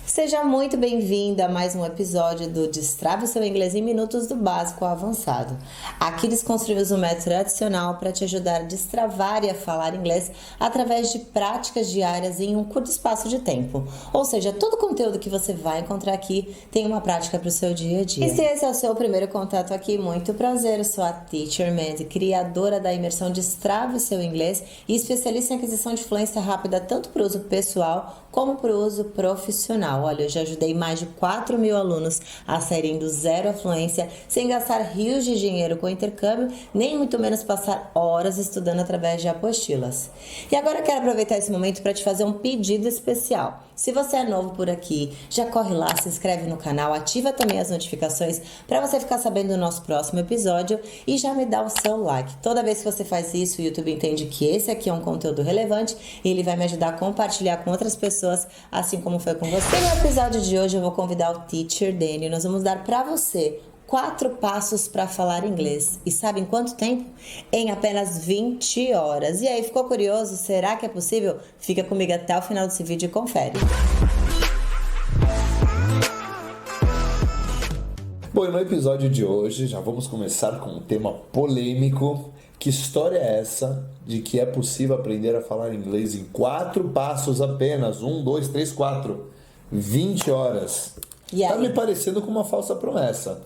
Seja muito bem-vinda a mais um episódio do Destrave o Seu Inglês em Minutos do Básico ao Avançado. Aqui desconstruímos um método tradicional para te ajudar a destravar e a falar inglês através de práticas diárias em um curto espaço de tempo. Ou seja, todo o conteúdo que você vai encontrar aqui tem uma prática para o seu dia a dia. E se esse é o seu primeiro contato aqui, muito prazer, eu sou a Teacher Mandy, criadora da imersão Destrave o Seu Inglês e especialista em aquisição de fluência rápida tanto para o uso pessoal como para o uso profissional. Olha, eu já ajudei mais de 4.000 alunos a saírem do zero à fluência sem gastar rios de dinheiro com intercâmbio, nem muito menos passar horas estudando através de apostilas. E agora eu quero aproveitar esse momento para te fazer um pedido especial. Se você é novo por aqui, já corre lá, se inscreve no canal, ativa também as notificações para você ficar sabendo do nosso próximo episódio e já me dá o seu like. Toda vez que você faz isso, o YouTube entende que esse aqui é um conteúdo relevante e ele vai me ajudar a compartilhar com outras pessoas, assim como foi com você. No episódio de hoje eu vou convidar o Teacher Danny. Nós vamos dar para você 4 passos para falar inglês. E sabe em quanto tempo? Em apenas 20 horas. E aí, ficou curioso? Será que é possível? Fica comigo até o final desse vídeo e confere. Bom, e no episódio de hoje já vamos começar com um tema polêmico. Que história é essa de que é possível aprender a falar inglês em 4 passos apenas? 1, 2, 3, 4. 20 horas. Tá me parecendo com uma falsa promessa.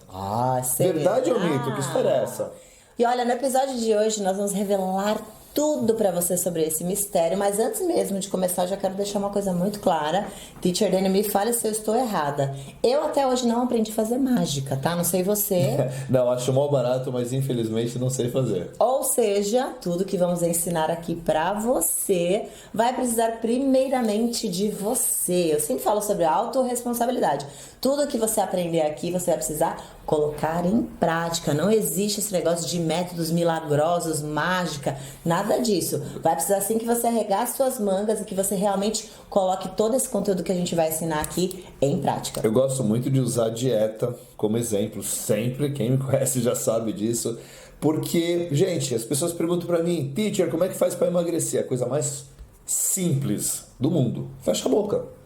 Verdade ou mito? Que história é essa? E olha, no episódio de hoje nós vamos revelar tudo pra você sobre esse mistério, mas antes mesmo de começar eu já quero deixar uma coisa muito clara. Teacher Danny, me fale se eu estou errada. Eu até hoje não aprendi a fazer mágica, tá? Não sei você. Não, acho mal barato, mas infelizmente não sei fazer. Ou seja, tudo que vamos ensinar aqui pra você vai precisar primeiramente de você. Eu sempre falo sobre autorresponsabilidade. Tudo que você aprender aqui, você vai precisar colocar em prática. Não existe esse negócio de métodos milagrosos, mágica, nada disso. Vai precisar sim que você arregace suas mangas e que você realmente coloque todo esse conteúdo que a gente vai ensinar aqui em prática. Eu gosto muito de usar dieta como exemplo, sempre. Quem me conhece já sabe disso. Porque, gente, as pessoas perguntam pra mim, Teacher, como é que faz pra emagrecer? A coisa mais simples do mundo. Fecha a boca.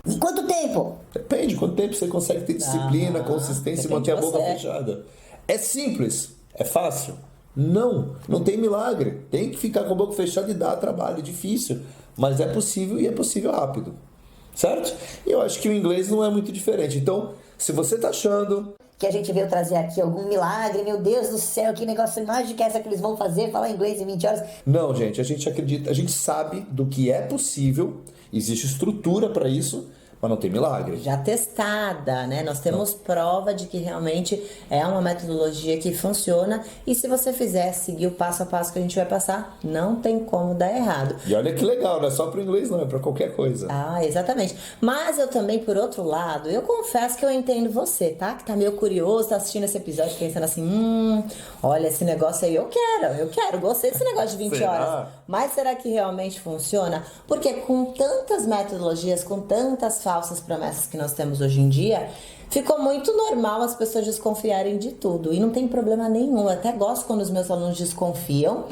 Em quanto tempo? Depende, quanto tempo você consegue ter disciplina, consistência e manter a boca fechada. É simples, é fácil. Não tem milagre. Tem que ficar com a boca fechada e dar trabalho, é difícil. Mas é possível e é possível rápido. Certo? E eu acho que o inglês não é muito diferente. Então, se você tá achando Que a gente veio trazer aqui algum milagre, meu Deus do céu, que negócio mágico é essa que eles vão fazer, falar inglês em 20 horas? Não, gente, a gente acredita, a gente sabe do que é possível, existe estrutura para isso, mas não tem milagre. Já testada, né? Nós temos prova de que realmente é uma metodologia que funciona e se você fizer, seguir o passo a passo que a gente vai passar, não tem como dar errado. E olha que legal, não é só para inglês não, é para qualquer coisa. Exatamente. Mas eu também, por outro lado, eu confesso que eu entendo você, tá? Que tá meio curioso, tá assistindo esse episódio pensando assim, olha, esse negócio aí eu quero, gostei desse negócio de 20 horas. Mas será que realmente funciona? Porque com tantas metodologias, com tantas falsas promessas que nós temos hoje em dia, ficou muito normal as pessoas desconfiarem de tudo. E não tem problema nenhum. Eu até gosto quando os meus alunos desconfiam.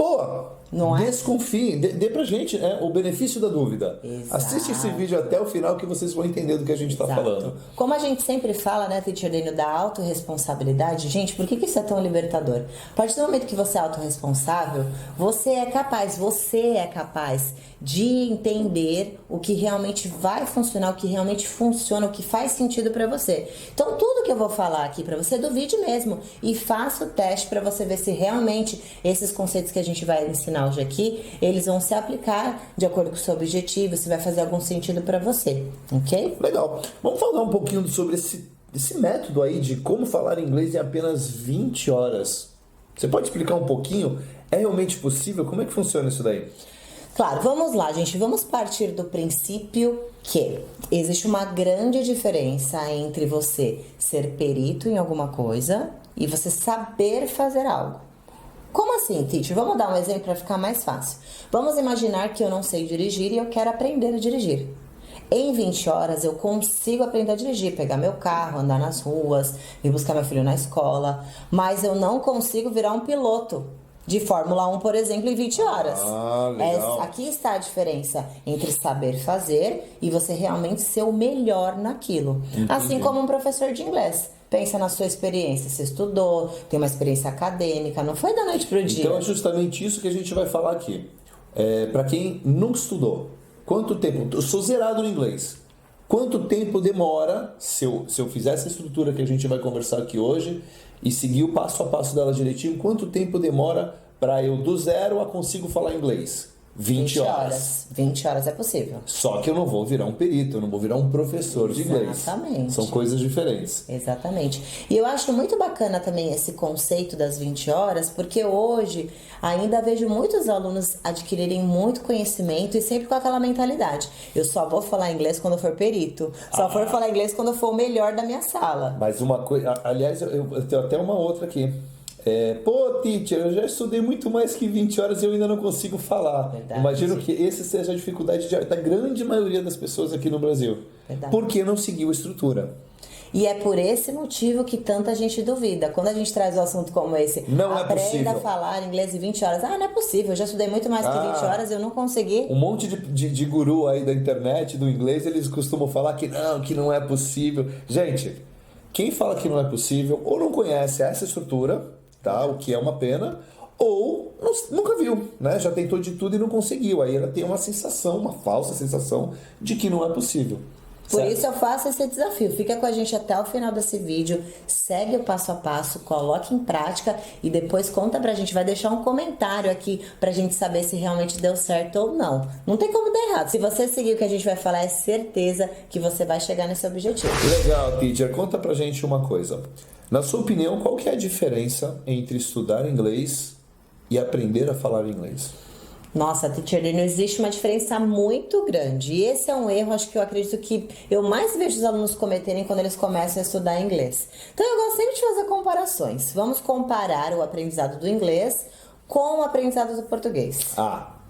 Não é? Desconfie, dê pra gente, né, o benefício da dúvida. Exato. Assiste esse vídeo até o final que vocês vão entender do que a gente tá falando. Como a gente sempre fala, né, Teacher Danny, da autorresponsabilidade, gente, por que isso é tão libertador? A partir do momento que você é autorresponsável, você é capaz de entender o que realmente vai funcionar, o que realmente funciona, o que faz sentido pra você. Então, tudo que eu vou falar aqui pra você, duvide mesmo e faça o teste pra você ver se realmente esses conceitos que a gente vai ensinar hoje aqui, eles vão se aplicar de acordo com o seu objetivo, se vai fazer algum sentido pra você, ok? Legal. Vamos falar um pouquinho sobre esse método aí de como falar inglês em apenas 20 horas. Você pode explicar um pouquinho? É realmente possível? Como é que funciona isso daí? Claro, vamos lá, gente. Vamos partir do princípio que existe uma grande diferença entre você ser perito em alguma coisa e você saber fazer algo. Como assim, teacher? Vamos dar um exemplo para ficar mais fácil. Vamos imaginar que eu não sei dirigir e eu quero aprender a dirigir. Em 20 horas eu consigo aprender a dirigir, pegar meu carro, andar nas ruas, ir buscar meu filho na escola, mas eu não consigo virar um piloto. de Fórmula 1, por exemplo, em 20 horas. Ah, legal. Aqui está a diferença entre saber fazer e você realmente ser o melhor naquilo. Entendi. Assim como um professor de inglês. Pensa na sua experiência, você estudou, tem uma experiência acadêmica, não foi da noite pro dia. Então é justamente isso que a gente vai falar aqui. Para quem nunca estudou, quanto tempo? Eu sou zerado no inglês. Quanto tempo demora, se eu fizer essa estrutura que a gente vai conversar aqui hoje e seguir o passo a passo dela direitinho, quanto tempo demora para eu do zero a consigo falar inglês? 20 horas. 20 horas é possível. Só que eu não vou virar um perito, eu não vou virar um professor de inglês. Exatamente. São coisas diferentes. Exatamente. E eu acho muito bacana também esse conceito das 20 horas, porque hoje ainda vejo muitos alunos adquirirem muito conhecimento e sempre com aquela mentalidade. Eu só vou falar inglês quando eu for perito. Só vou falar inglês quando eu for o melhor da minha sala. Mas uma coisa... Aliás, eu tenho até uma outra aqui. Pô, teacher, eu já estudei muito mais que 20 horas e eu ainda não consigo falar. Verdade. Imagino que essa seja a dificuldade da grande maioria das pessoas aqui no Brasil. Verdade. Porque não seguiu a estrutura. E é por esse motivo que tanta gente duvida. Quando a gente traz um assunto como esse, Não é aprenda possível. a falar inglês em 20 horas. Não é possível, eu já estudei muito mais que 20 horas e eu não consegui. Um monte de guru aí da internet, do inglês, eles costumam falar que não é possível. Gente, quem fala que não é possível ou não conhece essa estrutura, tá? O que é uma pena, ou nunca viu, né? Já tentou de tudo e não conseguiu. Aí ela tem uma sensação, uma falsa sensação de que não é possível. Por Certo? isso eu faço esse desafio. Fica com a gente até o final desse vídeo, segue o passo a passo, coloque em prática e depois conta pra gente. Vai deixar um comentário aqui pra gente saber se realmente deu certo ou não. Não tem como dar errado. Se você seguir o que a gente vai falar, é certeza que você vai chegar nesse objetivo. Legal, teacher. Conta pra gente uma coisa. Na sua opinião, qual que é a diferença entre estudar inglês e aprender a falar inglês? Nossa, teacher, não existe uma diferença muito grande. E esse é um erro, acho que eu acredito que eu mais vejo os alunos cometerem quando eles começam a estudar inglês. Então eu gosto sempre de fazer comparações. Vamos comparar o aprendizado do inglês com o aprendizado do português.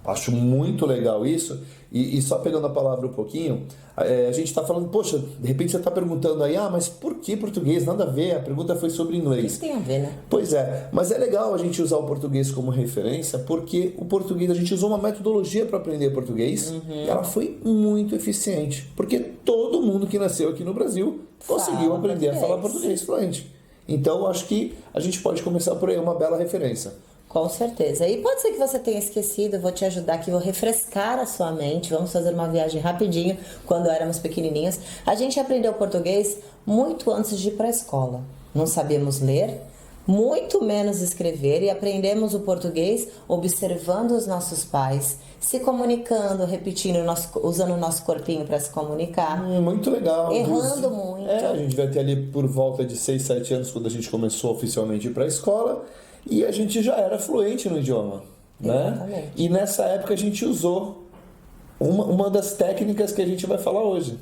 Acho muito legal isso. E só pegando a palavra um pouquinho, a gente está falando, poxa, de repente você está perguntando aí, mas por que português? Nada a ver, a pergunta foi sobre inglês. Isso tem a ver, né? Pois é, mas é legal a gente usar o português como referência, porque o português, a gente usou uma metodologia para aprender português e ela foi muito eficiente, porque todo mundo que nasceu aqui no Brasil conseguiu aprender a falar português fluente. Então, acho que a gente pode começar por aí, uma bela referência. Com certeza. E pode ser que você tenha esquecido, eu vou te ajudar aqui, vou refrescar a sua mente. Vamos fazer uma viagem rapidinho, quando éramos pequenininhos. A gente aprendeu português muito antes de ir para a escola. Não sabíamos ler, muito menos escrever, e aprendemos o português observando os nossos pais, se comunicando, repetindo, usando o nosso corpinho para se comunicar. Muito legal. Errando muito. A gente vai ter ali por volta de 6, 7 anos, quando a gente começou oficialmente a ir para a escola. E a gente já era fluente no idioma, né? Exatamente. E nessa época a gente usou uma das técnicas que a gente vai falar hoje,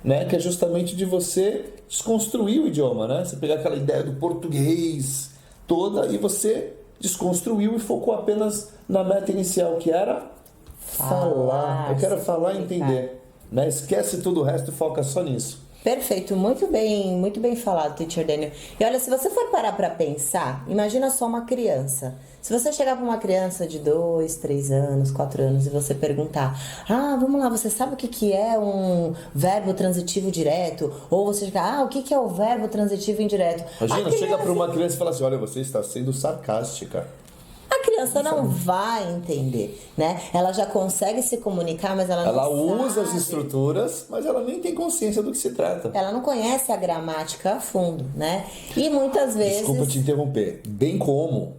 né? Que é justamente de você desconstruir o idioma, né? Você pegar aquela ideia do português toda e você desconstruiu e focou apenas na meta inicial, que era falar. Eu quero falar e entender, né? Esquece tudo o resto e foca só nisso. Perfeito, muito bem falado, Teacher Daniel. E olha, se você for parar para pensar, imagina só uma criança. Se você chegar para uma criança de 2, 3 anos, 4 anos e você perguntar, vamos lá, você sabe o que é um verbo transitivo direto? Ou você chegar, o que é o verbo transitivo indireto? Imagina, chega para uma criança e fala assim, olha, você está sendo sarcástica. A criança não vai entender, né? Ela já consegue se comunicar, mas ela não usa sabe. as estruturas, mas ela nem tem consciência do que se trata. Ela não conhece a gramática a fundo, né? E muitas vezes... Desculpa te interromper. Bem como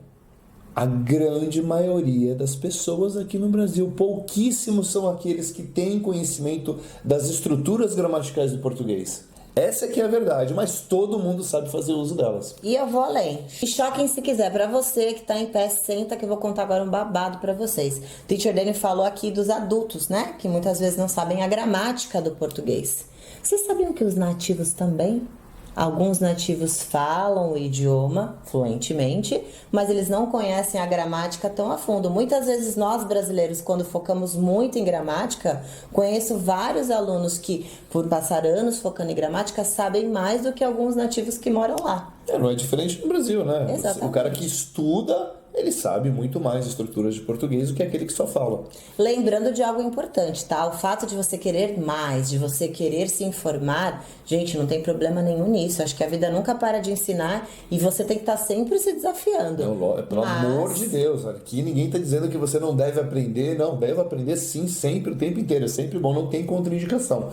a grande maioria das pessoas aqui no Brasil, pouquíssimos são aqueles que têm conhecimento das estruturas gramaticais do português. Essa aqui é a verdade, mas todo mundo sabe fazer uso delas. E eu vou além. E choquem se quiser. Pra você que tá em pé, senta que eu vou contar agora um babado pra vocês. O Teacher Dani falou aqui dos adultos, né? Que muitas vezes não sabem a gramática do português. Vocês sabiam que os nativos também? Alguns nativos falam o idioma fluentemente, mas eles não conhecem a gramática tão a fundo. Muitas vezes nós brasileiros, quando focamos muito em gramática, conheço vários alunos que, por passar anos focando em gramática, sabem mais do que alguns nativos que moram lá. Não é diferente no Brasil, né? Exatamente. O cara que estuda, ele sabe muito mais estruturas de português do que aquele que só fala. Lembrando de algo importante, tá? O fato de você querer mais, de você querer se informar, gente, não tem problema nenhum nisso. Acho que a vida nunca para de ensinar e você tem que estar sempre se desafiando. Não, pelo amor de Deus, aqui ninguém está dizendo que você não deve aprender, não, deve aprender sim, sempre, o tempo inteiro, é sempre bom, não tem contraindicação.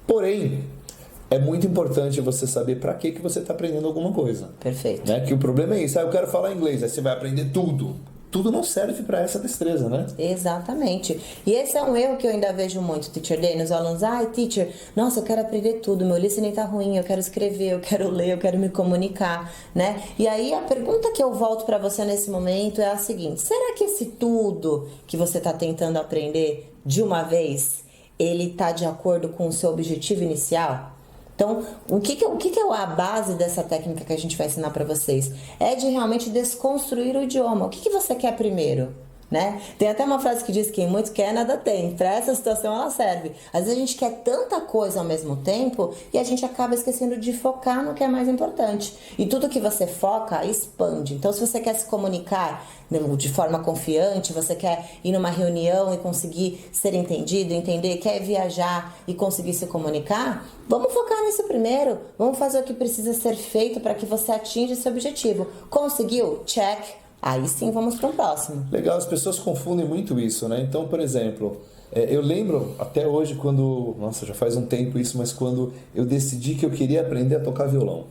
Porém, é muito importante você saber para que você está aprendendo alguma coisa. Perfeito. Né? Que o problema é isso, eu quero falar inglês, aí você vai aprender tudo. Tudo não serve para essa destreza, né? Exatamente. E esse é um erro que eu ainda vejo muito, Teacher Day, nos alunos. Ai, teacher, nossa, eu quero aprender tudo, meu listening tá ruim, eu quero escrever, eu quero ler, eu quero me comunicar, né? E aí a pergunta que eu volto para você nesse momento é a seguinte: será que esse tudo que você tá tentando aprender de uma vez, ele tá de acordo com o seu objetivo inicial? Então, o que é a base dessa técnica que a gente vai ensinar para vocês? É de realmente desconstruir o idioma. O que você quer primeiro? Né? Tem até uma frase que diz que quem muito quer, nada tem. Para essa situação ela serve. Às vezes a gente quer tanta coisa ao mesmo tempo e a gente acaba esquecendo de focar no que é mais importante. E tudo que você foca, expande. Então, se você quer se comunicar de forma confiante, você quer ir numa reunião e conseguir ser entendido, entender, quer viajar e conseguir se comunicar, vamos focar nisso primeiro. Vamos fazer o que precisa ser feito para que você atinja esse objetivo. Conseguiu? Check. Aí sim, vamos para o próximo. Legal, as pessoas confundem muito isso, né? Então, por exemplo, eu lembro até hoje quando... Nossa, já faz um tempo isso, mas quando eu decidi que eu queria aprender a tocar violão.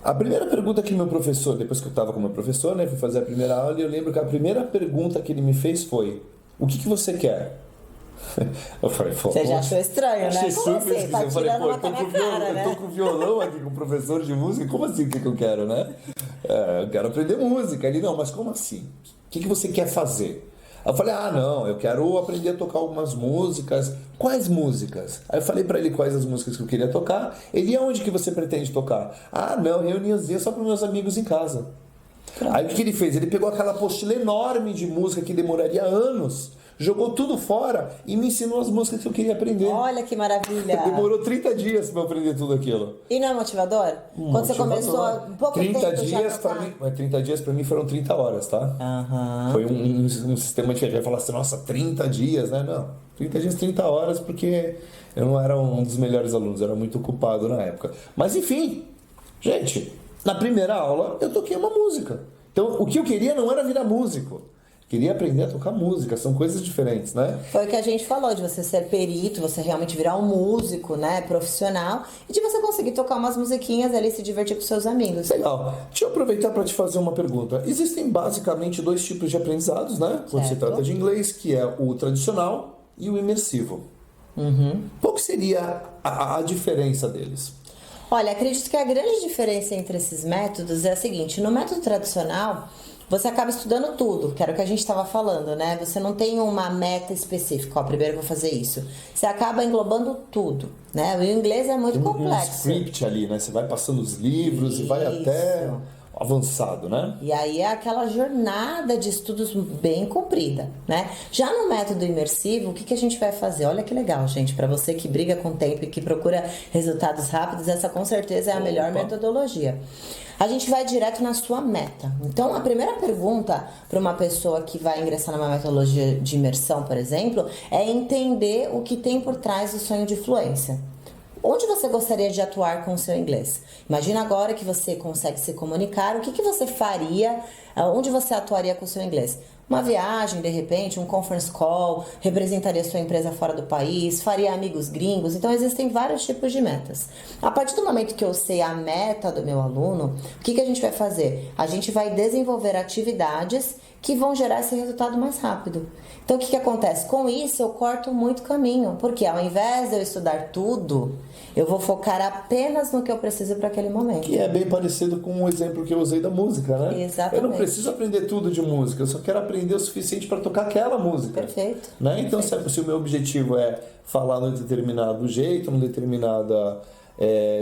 A primeira pergunta que meu professor, depois que eu estava com meu professor, né? Fui fazer a primeira aula e eu lembro que a primeira pergunta que ele me fez foi: o que você quer? Eu falei, pô, você já achou estranho, né? Achei Como super assim? Tá eu falei, pô, eu né? tô com violão aqui, com professor de música, como assim o que eu quero, né? Eu quero aprender música. Ele, não, mas como assim? O que você quer fazer? Aí eu falei, não, eu quero aprender a tocar algumas músicas. Quais músicas? Aí eu falei pra ele quais as músicas que eu queria tocar. Ele, aonde que você pretende tocar? Não, reuniãozinha só para meus amigos em casa. Aí o que ele fez? Ele pegou aquela apostila enorme de música que demoraria anos, jogou tudo fora e me ensinou as músicas que eu queria aprender. Olha que maravilha! Demorou 30 dias para aprender tudo aquilo. E não é motivador? Quando você começou, um pouco 30 tempo dias já para mim, 30 dias para mim foram 30 horas, tá? Foi um sistema diferente. Vai falar assim, nossa, 30 dias, né? Não, 30 dias, 30 horas, porque eu não era um dos melhores alunos, eu era muito ocupado na época. Mas enfim, gente, na primeira aula eu toquei uma música. Então, o que eu queria não era virar músico. Queria aprender a tocar música, são coisas diferentes, né? Foi o que a gente falou, de você ser perito, você realmente virar um músico, né, profissional, e de você conseguir tocar umas musiquinhas ali e se divertir com seus amigos. Legal. Deixa eu aproveitar para te fazer uma pergunta. Existem basicamente dois tipos de aprendizados, né? Quando se trata de inglês, que é o tradicional e o imersivo. Qual que seria a diferença deles? Olha, acredito que a grande diferença entre esses métodos é a seguinte: no método tradicional, você acaba estudando tudo, que era o que a gente estava falando, né? Você não tem uma meta específica, primeiro eu vou fazer isso. Você acaba englobando tudo, né? O inglês é muito complexo. Um script ali, né? Você vai passando os livros e vai até avançado, né? E aí é aquela jornada de estudos bem comprida, né? Já no método imersivo, o que a gente vai fazer? Olha que legal, gente, para você que briga com o tempo e que procura resultados rápidos, essa com certeza é a melhor metodologia. A gente vai direto na sua meta. Então, a primeira pergunta para uma pessoa que vai ingressar numa metodologia de imersão, por exemplo, é entender o que tem por trás do sonho de fluência. Onde você gostaria de atuar com o seu inglês? Imagina agora que você consegue se comunicar, o que você faria, onde você atuaria com o seu inglês? Uma viagem, de repente, um conference call, representaria sua empresa fora do país, faria amigos gringos. Então, existem vários tipos de metas. A partir do momento que eu sei a meta do meu aluno, o que a gente vai fazer? A gente vai desenvolver atividades que vão gerar esse resultado mais rápido. Então, o que acontece? Com isso, eu corto muito caminho, porque ao invés de eu estudar tudo, eu vou focar apenas no que eu preciso para aquele momento. Que é bem parecido com o exemplo que eu usei da música, né? Exatamente. Eu não preciso aprender tudo de música, eu só quero aprender o suficiente para tocar aquela música. Perfeito. Né? Então, se o meu objetivo é falar num determinado jeito, numa determinada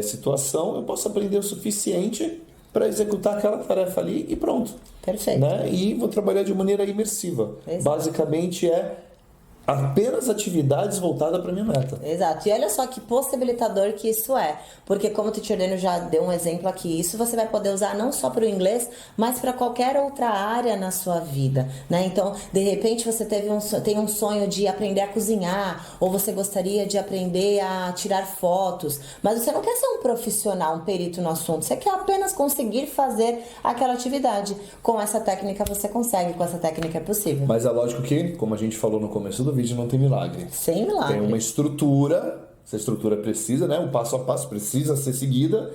situação, eu posso aprender o suficiente para executar aquela tarefa ali e pronto. Perfeito. Né? E vou trabalhar de maneira imersiva. Exato. Basicamente é apenas atividades voltadas para minha meta. Exato. E olha só que possibilitador que isso é. Porque como o Teacher Daniel já deu um exemplo aqui, isso você vai poder usar não só para o inglês, mas para qualquer outra área na sua vida, né? Então, de repente você tem um sonho de aprender a cozinhar, ou você gostaria de aprender a tirar fotos, mas você não quer ser um profissional, um perito no assunto, você quer apenas conseguir fazer aquela atividade. Com essa técnica você consegue, com essa técnica é possível. Mas é lógico que, como a gente falou no começo do vídeo, não tem milagre. Sem milagre. Tem uma estrutura, essa estrutura precisa, né? O passo a passo precisa ser seguida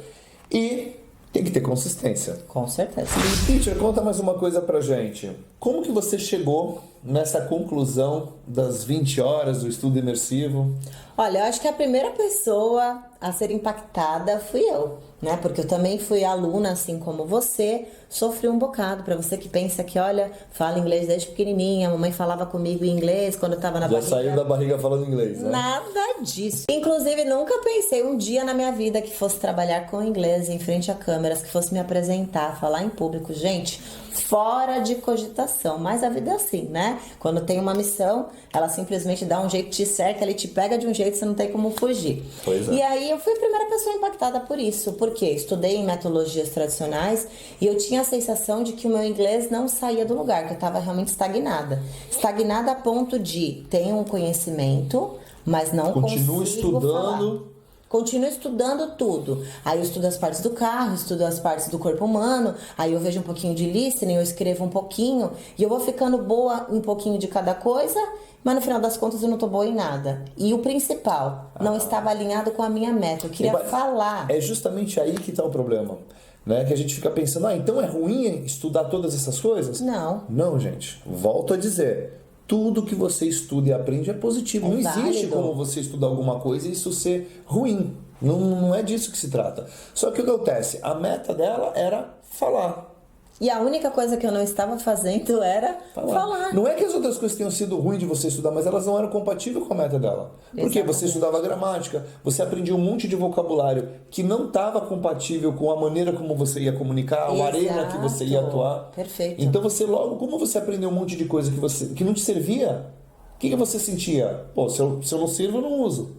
e tem que ter consistência. Com certeza. E, Teacher, conta mais uma coisa pra gente. Como que você chegou nessa conclusão das 20 horas do estudo imersivo? Olha, eu acho que a primeira pessoa a ser impactada fui eu, né? Porque eu também fui aluna, assim como você, sofri um bocado. Pra você que pensa que, olha, fala inglês desde pequenininha, a mamãe falava comigo em inglês quando eu tava na barriga. Já saiu da barriga falando inglês, né? Nada disso. Inclusive, nunca pensei um dia na minha vida que fosse trabalhar com inglês em frente a câmeras, que fosse me apresentar, falar em público. Gente, fora de cogitação. Mas a vida é assim, né? Quando tem uma missão, ela simplesmente dá um jeito, te cerca, ele te pega de um jeito, você não tem como fugir. Pois é. E aí eu fui a primeira pessoa impactada por isso, porque estudei em metodologias tradicionais e eu tinha a sensação de que o meu inglês não saía do lugar, que eu estava realmente estagnada. Estagnada a ponto de ter um conhecimento, mas não Continuo consigo estudando. falar. Continuo estudando tudo. Aí eu estudo as partes do carro, estudo as partes do corpo humano, aí eu vejo um pouquinho de listening, eu escrevo um pouquinho, e eu vou ficando boa um pouquinho de cada coisa, mas no final das contas eu não tô boa em nada. E o principal, não estava alinhado com a minha meta. Eu queria falar. É justamente aí que está o problema. Né? Que a gente fica pensando, então é ruim estudar todas essas coisas? Não. Não, gente. Volto a dizer. Tudo que você estuda e aprende é positivo. Não existe como você estudar alguma coisa e isso ser ruim. Não é disso que se trata. Só que o que acontece? A meta dela era falar. E a única coisa que eu não estava fazendo era falar. Não é que as outras coisas tenham sido ruins de você estudar, mas elas não eram compatíveis com a meta dela. Porque você estudava gramática, você aprendia um monte de vocabulário que não estava compatível com a maneira como você ia comunicar, a arena que você ia atuar. Perfeito. Então você logo, como você aprendeu um monte de coisa que não te servia, o que você sentia? Pô, se eu não sirvo, eu não uso.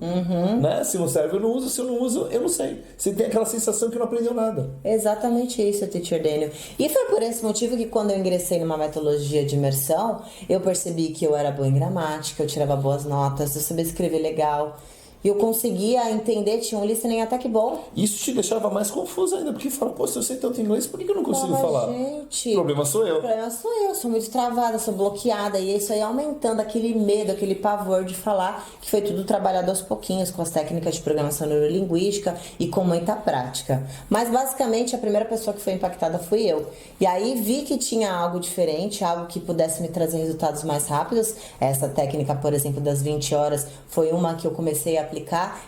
Né? Se não serve, eu não uso. Se eu não uso, eu não sei. Você tem aquela sensação que não aprendeu nada. Exatamente isso, Teacher Daniel. E foi por esse motivo que quando eu ingressei numa metodologia de imersão, eu percebi que eu era boa em gramática, eu tirava boas notas, eu sabia escrever legal. E eu conseguia entender, tinha um listening até que bom. Isso te deixava mais confuso ainda, porque fala, pô, se eu sei tanto inglês, por que eu não consigo falar? Gente, O problema sou eu. O problema sou eu, sou muito travada, sou bloqueada. E isso aí aumentando aquele medo, aquele pavor de falar, que foi tudo trabalhado aos pouquinhos com as técnicas de programação neurolinguística e com muita prática. Mas basicamente a primeira pessoa que foi impactada fui eu. E aí vi que tinha algo diferente, algo que pudesse me trazer resultados mais rápidos. Essa técnica, por exemplo, das 20 horas foi uma que eu comecei a aplicar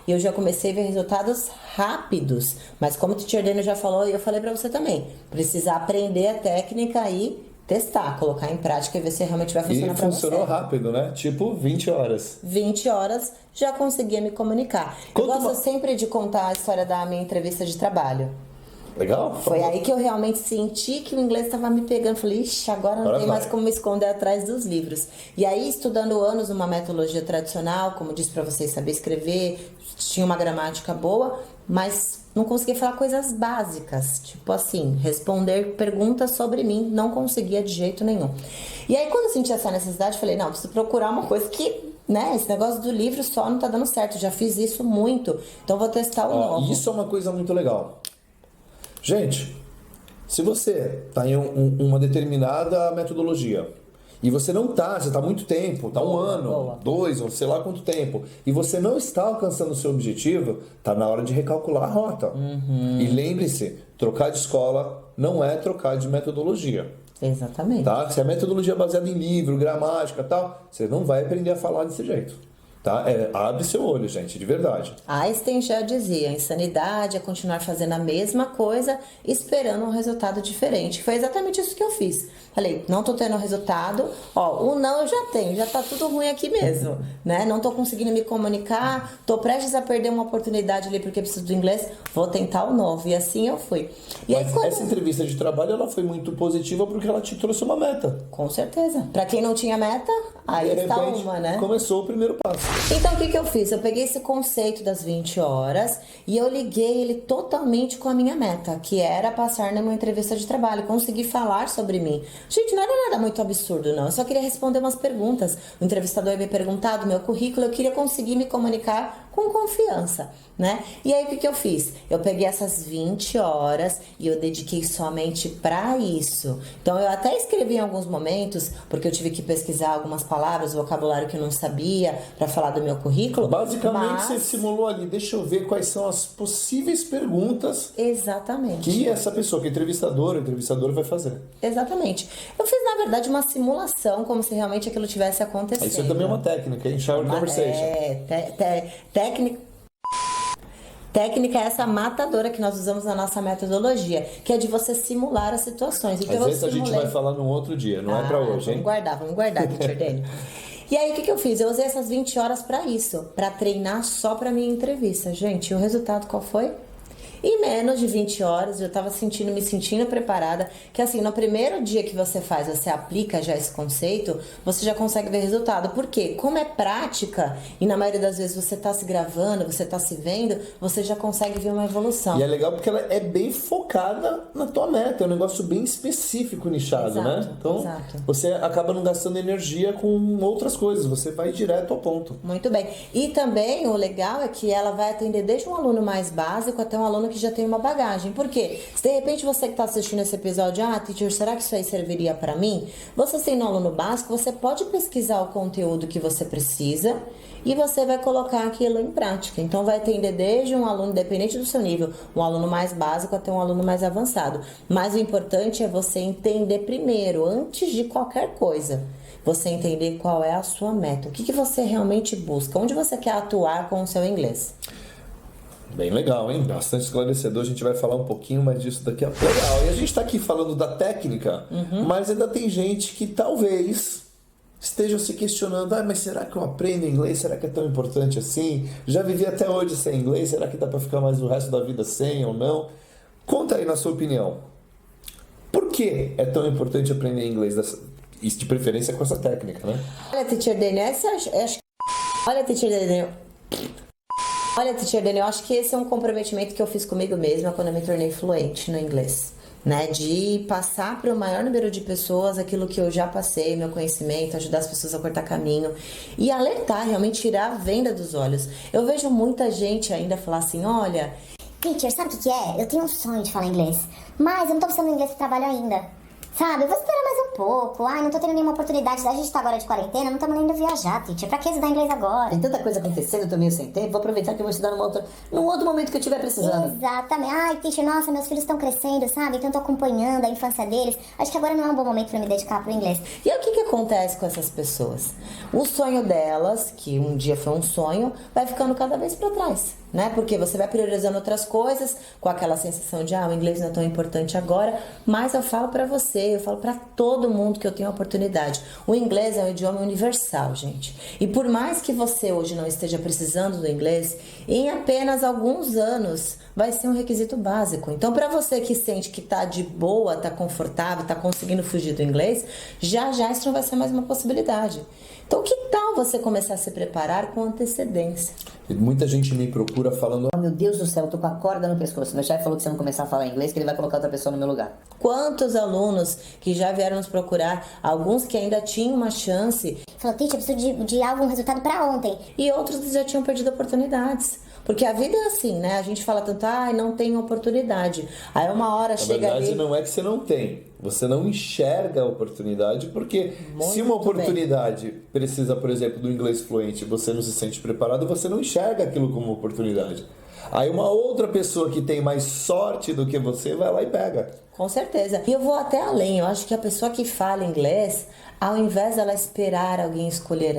e eu já comecei a ver resultados rápidos. Mas como o Teacher Daniel já falou, e eu falei pra você também, precisa aprender a técnica e testar, colocar em prática e ver se realmente vai funcionar pra você. E funcionou rápido, né? Tipo 20 horas. 20 horas já conseguia me comunicar. Eu gosto sempre de contar a história da minha entrevista de trabalho. Legal? Foi aí que eu realmente senti que o inglês estava me pegando. Falei, ixi, agora não tem mais como me esconder atrás dos livros. E aí, estudando anos numa metodologia tradicional, como disse pra vocês, saber escrever, tinha uma gramática boa, mas não conseguia falar coisas básicas. Tipo assim, responder perguntas sobre mim, não conseguia de jeito nenhum. E aí, quando eu senti essa necessidade, falei, não, preciso procurar uma coisa que... Né? Esse negócio do livro só não tá dando certo. Já fiz isso muito, então vou testar o novo. Isso é uma coisa muito legal. Gente, se você está em uma determinada metodologia e você não está, você está há muito tempo, está um ano, 2 ou sei lá quanto tempo, e você não está alcançando o seu objetivo, está na hora de recalcular a rota. E lembre-se, trocar de escola não é trocar de metodologia. Exatamente. Tá? Se a metodologia é baseada em livro, gramática e tal, você não vai aprender a falar desse jeito. Tá? Abre seu olho, gente, de verdade. Einstein já dizia, insanidade é continuar fazendo a mesma coisa esperando um resultado diferente. Foi exatamente isso que eu fiz. Falei, não tô tendo resultado, o não eu já tenho, já tá tudo ruim aqui mesmo, né? Não tô conseguindo me comunicar, tô prestes a perder uma oportunidade ali porque preciso do inglês, vou tentar o novo. E assim eu fui. E Mas essa entrevista de trabalho, ela foi muito positiva porque ela te trouxe uma meta. Com certeza. Pra quem não tinha meta, aí De está repente, uma, né? começou o primeiro passo. Então, o que eu fiz? Eu peguei esse conceito das 20 horas e eu liguei ele totalmente com a minha meta, que era passar numa entrevista de trabalho, conseguir falar sobre mim. Gente, não era nada muito absurdo, não. Eu só queria responder umas perguntas. O entrevistador ia me perguntar do meu currículo, eu queria conseguir me comunicar com confiança, né? E aí, o que eu fiz? Eu peguei essas 20 horas e eu dediquei somente para isso. Então, eu até escrevi em alguns momentos, porque eu tive que pesquisar algumas palavras, vocabulário que eu não sabia, para falar do meu currículo. Basicamente, você simulou ali, deixa eu ver quais são as possíveis perguntas Exatamente. que essa pessoa, que é o entrevistador vai fazer. Exatamente. Eu fiz, na verdade, uma simulação, como se realmente aquilo tivesse acontecendo. Isso também é uma técnica, hein? Shower conversation. Técnica é essa matadora que nós usamos na nossa metodologia, que é de você simular as situações. Então, Às vezes a gente vai falar num outro dia, não é pra hoje, hein? Vamos guardar, teacher Dani. E aí, o que eu fiz? Eu usei essas 20 horas pra isso, pra treinar só pra minha entrevista. Gente, e o resultado qual foi? Em menos de 20 horas, eu tava me sentindo preparada, que assim, no primeiro dia que você aplica já esse conceito, você já consegue ver resultado. Por quê? Como é prática, e na maioria das vezes você tá se gravando, você tá se vendo, você já consegue ver uma evolução. E é legal porque ela é bem focada na tua meta, é um negócio bem específico, nichado, né? Então, você acaba não gastando energia com outras coisas, você vai direto ao ponto. Muito bem. E também o legal é que ela vai atender desde um aluno mais básico até um aluno que já tem uma bagagem. Por quê? Se de repente você que está assistindo esse episódio, teacher, será que isso aí serviria para mim? Você sendo um aluno básico, você pode pesquisar o conteúdo que você precisa e você vai colocar aquilo em prática. Então vai atender desde um aluno, independente do seu nível, um aluno mais básico até um aluno mais avançado. Mas o importante é você entender primeiro, antes de qualquer coisa, você entender qual é a sua meta, o que você realmente busca, onde você quer atuar com o seu inglês. Bem legal, hein? Bastante esclarecedor. A gente vai falar um pouquinho mais disso daqui a pouco. Legal. E a gente está aqui falando da técnica, mas ainda tem gente que talvez estejam se questionando, mas será que eu aprendo inglês? Será que é tão importante assim? Já vivi até hoje sem inglês, será que dá para ficar mais o resto da vida sem ou não? Conta aí na sua opinião. Por que é tão importante aprender inglês? Isso de preferência com essa técnica, né? Olha, teacher Daniel, eu acho que esse é um comprometimento que eu fiz comigo mesma quando eu me tornei fluente no inglês, né? De passar para o maior número de pessoas aquilo que eu já passei, meu conhecimento, ajudar as pessoas a cortar caminho e alertar, realmente tirar a venda dos olhos. Eu vejo muita gente ainda falar assim, olha... Teacher, sabe o que é? Eu tenho um sonho de falar inglês, mas eu não tô precisando de inglês pro trabalho ainda. Sabe, eu vou esperar mais um pouco. Não tô tendo nenhuma oportunidade. A gente tá agora de quarentena, não estamos indo viajar, teacher. Pra que estudar inglês agora? Tem tanta coisa acontecendo, eu tô meio sem tempo. Vou aproveitar que eu vou estudar num outro momento que eu estiver precisando. Exatamente. Teacher, nossa, meus filhos estão crescendo, sabe? Então eu tô acompanhando a infância deles. Acho que agora não é um bom momento pra me dedicar pro inglês. E aí, o que acontece com essas pessoas? O sonho delas, que um dia foi um sonho, vai ficando cada vez pra trás, né? Porque você vai priorizando outras coisas com aquela sensação de, o inglês não é tão importante agora, mas eu falo pra você, eu falo pra todo mundo que eu tenho a oportunidade. O inglês é um idioma universal, gente. E por mais que você hoje não esteja precisando do inglês, em apenas alguns anos vai ser um requisito básico. Então, pra você que sente que tá de boa, tá confortável, tá conseguindo fugir do inglês, já isso não vai ser mais uma possibilidade. Então, que tal você começar a se preparar com antecedência? Muita gente me procura falando... Meu Deus do céu, eu tô com a corda no pescoço. Meu chefe falou que se eu não começar a falar inglês, que ele vai colocar outra pessoa no meu lugar. Quantos alunos que já vieram nos procurar, alguns que ainda tinham uma chance... Falou, teacher, eu preciso de algum resultado pra ontem. E outros que já tinham perdido oportunidades. Porque a vida é assim, né? A gente fala tanto, não tem oportunidade. Aí uma hora chega ali... Na verdade, não é que você não tem. Você não enxerga a oportunidade, porque se uma oportunidade precisa, por exemplo, do inglês fluente, você não se sente preparado, você não enxerga aquilo como oportunidade. Aí uma outra pessoa que tem mais sorte do que você vai lá e pega. Com certeza. E eu vou até além. Eu acho que a pessoa que fala inglês, ao invés dela esperar alguém escolher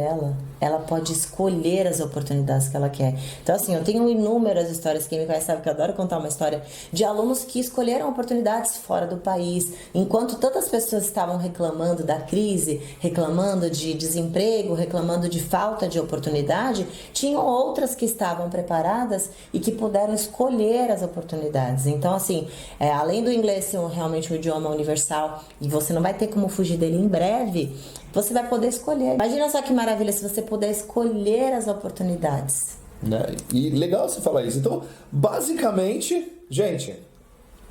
ela pode escolher as oportunidades que ela quer. Então, assim, eu tenho inúmeras histórias. Quem me conhece sabe que eu adoro contar uma história de alunos que escolheram oportunidades fora do país. Enquanto tantas pessoas estavam reclamando da crise, reclamando de desemprego, reclamando de falta de oportunidade, tinham outras que estavam preparadas e que puderam escolher as oportunidades. Então, assim, além do inglês ser realmente um idioma universal e você não vai ter como fugir dele em breve, você vai poder escolher. Imagina só que maravilha se você puder escolher as oportunidades. Né? E legal você falar isso. Então, basicamente, gente,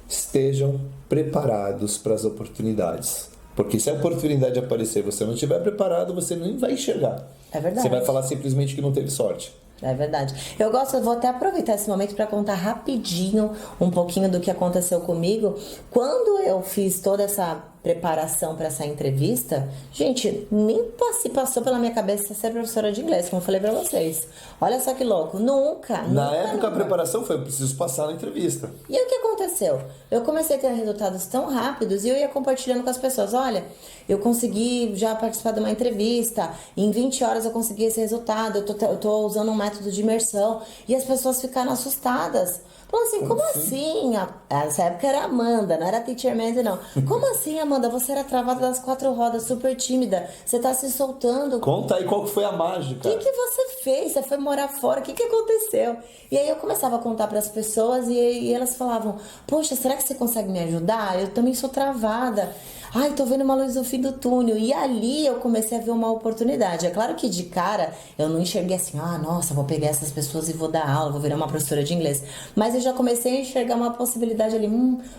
estejam preparados para as oportunidades. Porque se a oportunidade aparecer e você não estiver preparado, você nem vai enxergar. É verdade. Você vai falar simplesmente que não teve sorte. É verdade. Eu vou até aproveitar esse momento para contar rapidinho um pouquinho do que aconteceu comigo. Quando eu fiz toda essa preparação para essa entrevista, gente, nem se passou pela minha cabeça ser professora de inglês, como eu falei para vocês. Olha só que louco. Nunca. Na época, a preparação foi: eu preciso passar na entrevista. E o que aconteceu? Eu comecei a ter resultados tão rápidos e eu ia compartilhando com as pessoas. Olha, eu consegui já participar de uma entrevista, em 20 horas eu consegui esse resultado, eu tô usando um método de imersão. E as pessoas ficaram assustadas. Falando assim, como assim? Nessa época era Amanda, não era Teacher Mandy, não. Como assim, Amanda? Você era travada das 4 rodas, super tímida. Você tá se soltando. Conta aí qual que foi a mágica. O que você fez? Você foi morar fora? O que aconteceu? E aí eu começava a contar para as pessoas e elas falavam, poxa, será que você consegue me ajudar? Eu também sou travada. Ai, tô vendo uma luz no fim do túnel. E ali eu comecei a ver uma oportunidade. É claro que de cara eu não enxerguei assim, nossa, vou pegar essas pessoas e vou dar aula, vou virar uma professora de inglês. Mas eu já comecei a enxergar uma possibilidade ali,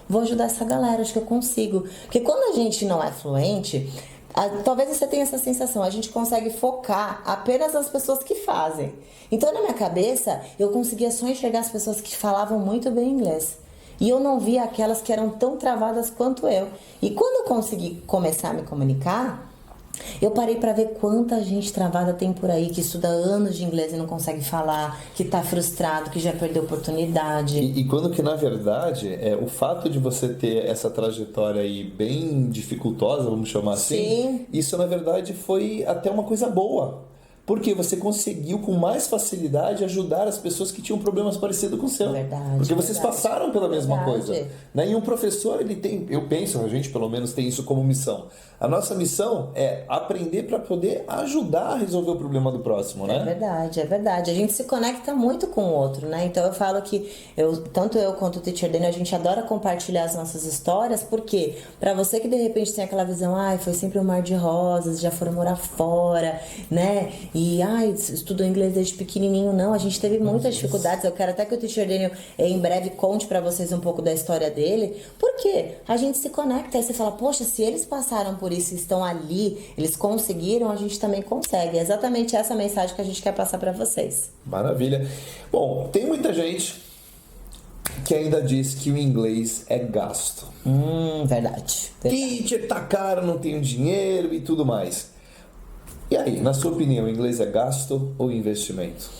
vou ajudar essa galera, acho que eu consigo. Porque quando a gente não é fluente, talvez você tenha essa sensação, a gente consegue focar apenas nas pessoas que fazem. Então na minha cabeça, eu conseguia só enxergar as pessoas que falavam muito bem inglês. E eu não via aquelas que eram tão travadas quanto eu. E quando eu consegui começar a me comunicar, eu parei para ver quanta gente travada tem por aí, que estuda anos de inglês e não consegue falar, que tá frustrado, que já perdeu oportunidade. E quando que, na verdade, o fato de você ter essa trajetória aí bem dificultosa, vamos chamar assim, Sim. Isso, na verdade, foi até uma coisa boa. Porque você conseguiu com mais facilidade ajudar as pessoas que tinham problemas parecidos com o seu. Verdade. Porque vocês passaram pela mesma Verdade. coisa. Né? E um professor, ele tem, eu penso, a gente pelo menos tem isso como missão. A nossa missão é aprender para poder ajudar a resolver o problema do próximo, né? É verdade, é verdade. A gente se conecta muito com o outro, né? Então eu falo que tanto eu quanto o Teacher Daniel, a gente adora compartilhar as nossas histórias, porque para você que de repente tem aquela visão, foi sempre um mar de rosas, já foram morar fora, né? E, estudou inglês desde pequenininho. Não, a gente teve muitas dificuldades. Eu quero até que o Teacher Daniel em breve conte pra vocês um pouco da história dele. Porque a gente se conecta. Aí você fala, poxa, se eles passaram por isso e estão ali, eles conseguiram, a gente também consegue. É exatamente essa mensagem que a gente quer passar pra vocês. Maravilha. Bom, tem muita gente que ainda diz que o inglês é gasto. Verdade. Teacher, tá caro, não tenho dinheiro e tudo mais. E aí, na sua opinião, o inglês é gasto ou investimento?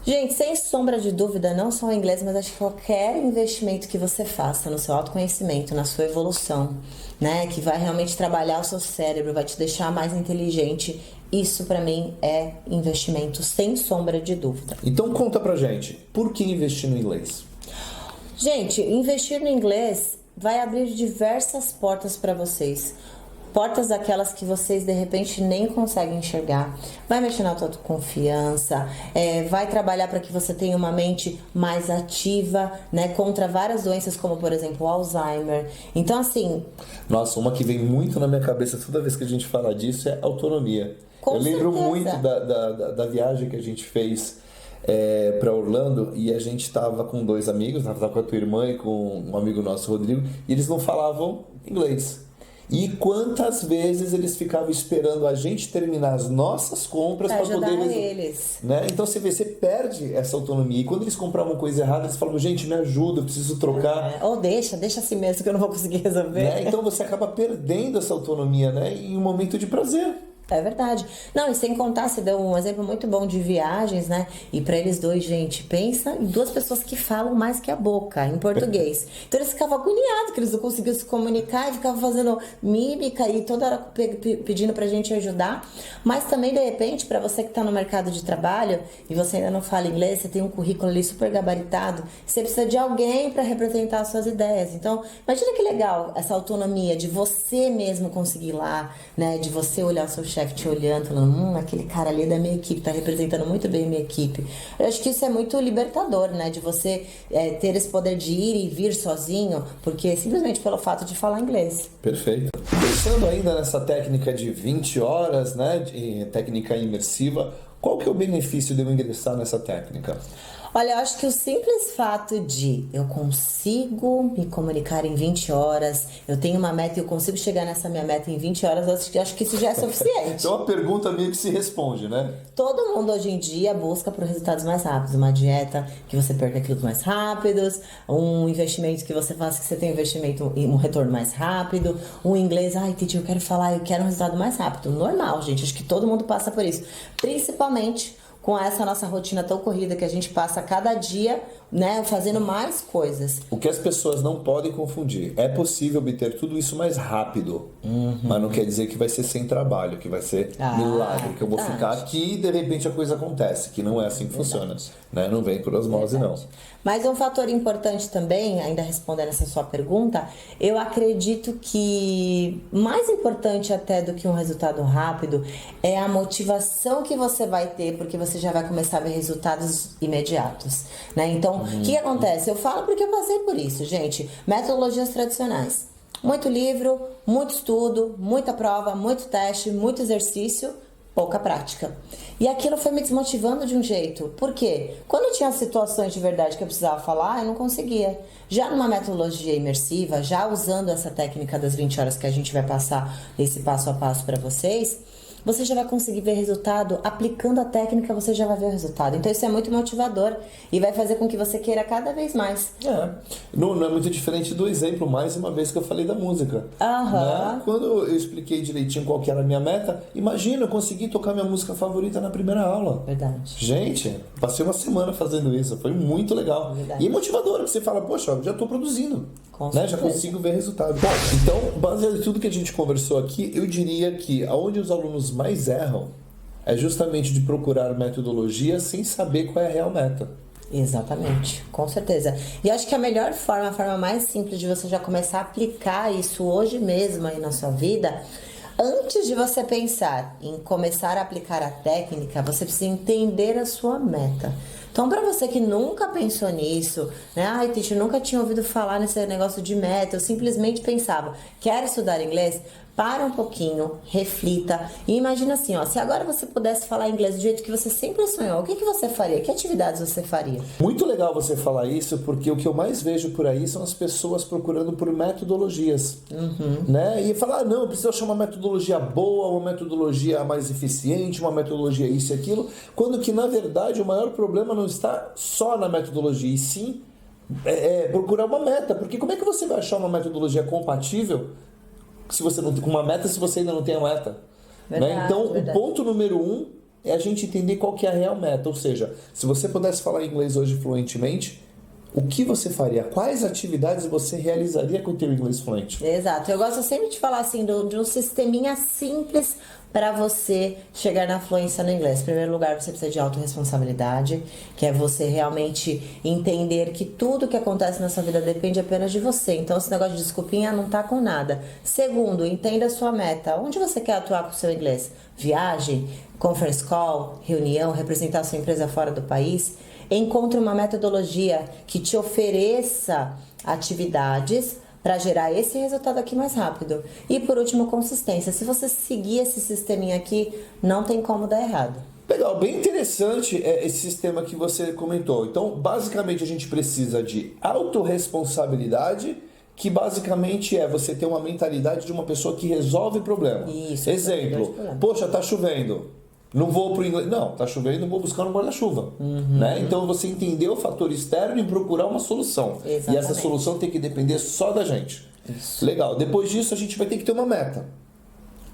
Gente, sem sombra de dúvida, não só o inglês, mas acho que qualquer investimento que você faça no seu autoconhecimento, na sua evolução, né, que vai realmente trabalhar o seu cérebro, vai te deixar mais inteligente, isso pra mim é investimento, sem sombra de dúvida. Então conta pra gente, por que investir no inglês? Gente, investir no inglês vai abrir diversas portas pra vocês. Portas aquelas que vocês de repente nem conseguem enxergar. Vai mexer na tua confiança, vai trabalhar para que você tenha uma mente mais ativa, né, contra várias doenças como por exemplo o Alzheimer. Então assim... Nossa, uma que vem muito na minha cabeça toda vez que a gente fala disso é autonomia. Com Eu lembro certeza. muito da viagem que a gente fez para Orlando e a gente estava com 2 amigos, estava com a tua irmã e com um amigo nosso, Rodrigo, e eles não falavam inglês. E quantas vezes eles ficavam esperando a gente terminar as nossas compras para poder eles. Né? Então você perde essa autonomia. E quando eles compravam coisa errada, eles falavam, gente, me ajuda, eu preciso trocar. Ou deixa assim mesmo que eu não vou conseguir resolver. Né? Então você acaba perdendo essa autonomia, né? Em um momento de prazer. É verdade. Não, e sem contar, você deu um exemplo muito bom de viagens, né? E pra eles dois, gente, pensa em duas pessoas que falam mais que a boca, em português. Então eles ficavam agoniados, que eles não conseguiam se comunicar e ficavam fazendo mímica e toda hora pedindo pra gente ajudar. Mas também, de repente, pra você que tá no mercado de trabalho e você ainda não fala inglês, você tem um currículo ali super gabaritado, você precisa de alguém pra representar as suas ideias. Então, imagina que legal essa autonomia de você mesmo conseguir ir lá, né? De você olhar o seu chefe te olhando, falando, aquele cara ali é da minha equipe, tá representando muito bem a minha equipe. Eu acho que isso é muito libertador, né? De você ter esse poder de ir e vir sozinho, porque simplesmente pelo fato de falar inglês. Perfeito. Pensando ainda nessa técnica de 20 horas, né? De técnica imersiva, qual que é o benefício de eu ingressar nessa técnica? Olha, eu acho que o simples fato de eu consigo me comunicar em 20 horas, eu tenho uma meta e eu consigo chegar nessa minha meta em 20 horas, eu acho que isso já é suficiente. Então a pergunta meio que se responde, né? Todo mundo hoje em dia busca por resultados mais rápidos. Uma dieta que você perca quilos mais rápidos, um investimento que você faça que você tenha um retorno mais rápido, um inglês, teacher, eu quero falar, eu quero um resultado mais rápido. Normal, gente, acho que todo mundo passa por isso. Principalmente com essa nossa rotina tão corrida que a gente passa cada dia, né, fazendo mais coisas. O que as pessoas não podem confundir, é possível obter tudo isso mais rápido, mas não quer dizer que vai ser sem trabalho, que vai ser milagre, que eu vou ficar aqui e de repente a coisa acontece, que não é assim que funciona, né? Não vem por osmose, não. Mas um fator importante também, ainda respondendo essa sua pergunta, eu acredito que mais importante até do que um resultado rápido é a motivação que você vai ter, porque você já vai começar a ver resultados imediatos, né? Então, o que acontece? Eu falo porque eu passei por isso, gente. Metodologias tradicionais. Muito livro, muito estudo, muita prova, muito teste, muito exercício, pouca prática. E aquilo foi me desmotivando de um jeito. Por quê? Quando tinha situações de verdade que eu precisava falar, eu não conseguia. Já numa metodologia imersiva, já usando essa técnica das 20 horas que a gente vai passar esse passo a passo para vocês, você já vai conseguir ver resultado, aplicando a técnica você já vai ver o resultado. Então isso é muito motivador e vai fazer com que você queira cada vez mais. Não é muito diferente do exemplo, mais uma vez que eu falei da música. Né? Quando eu expliquei direitinho qual que era a minha meta, imagina, eu consegui tocar minha música favorita na primeira aula. Verdade. Gente, passei uma semana fazendo isso, foi muito legal. Verdade. E é motivador, porque você fala, poxa, já estou produzindo. Né? Já consigo ver resultado. Bom, então, baseado em tudo que a gente conversou aqui, eu diria que aonde os alunos mais erram é justamente de procurar metodologia sem saber qual é a real meta. Exatamente, com certeza. E acho que a melhor forma, a forma mais simples de você já começar a aplicar isso hoje mesmo aí na sua vida, antes de você pensar em começar a aplicar a técnica, você precisa entender a sua meta. Então, para você que nunca pensou nisso, né? Teacher, nunca tinha ouvido falar nesse negócio de meta, eu simplesmente pensava, quero estudar inglês? Para um pouquinho, reflita e imagina assim, se agora você pudesse falar inglês do jeito que você sempre sonhou, o que você faria? Que atividades você faria? Muito legal você falar isso, porque o que eu mais vejo por aí são as pessoas procurando por metodologias, né? E falar, não, eu preciso achar uma metodologia boa, uma metodologia mais eficiente, uma metodologia isso e aquilo, quando que na verdade o maior problema não está só na metodologia, e sim procurar uma meta, porque como é que você vai achar uma metodologia compatível se você não tem uma meta, se você ainda não tem a meta? Verdade, né? Então, verdade. o ponto número 1 é a gente entender qual que é a real meta. Ou seja, se você pudesse falar inglês hoje fluentemente, o que você faria? Quais atividades você realizaria com o teu inglês fluente? Exato. Eu gosto sempre de falar assim de um sisteminha simples para você chegar na fluência no inglês. Em primeiro lugar, você precisa de autorresponsabilidade, que é você realmente entender que tudo que acontece na sua vida depende apenas de você. Então, esse negócio de desculpinha não tá com nada. Segundo, entenda a sua meta. Onde você quer atuar com o seu inglês? Viagem, conference call, reunião, representar a sua empresa fora do país? Encontre uma metodologia que te ofereça atividades para gerar esse resultado aqui mais rápido. E por último, consistência. Se você seguir esse sisteminha aqui, não tem como dar errado. Legal, bem interessante esse sistema que você comentou. Então, basicamente, a gente precisa de autorresponsabilidade, que basicamente é você ter uma mentalidade de uma pessoa que resolve problema. Isso. Exemplo, poxa, tá chovendo. Não vou pro inglês. Não, tá chovendo, vou buscar um guarda-chuva. Né? Então você entender o fator externo e procurar uma solução. Exatamente. E essa solução tem que depender só da gente. Isso. Legal. Depois disso a gente vai ter que ter uma meta.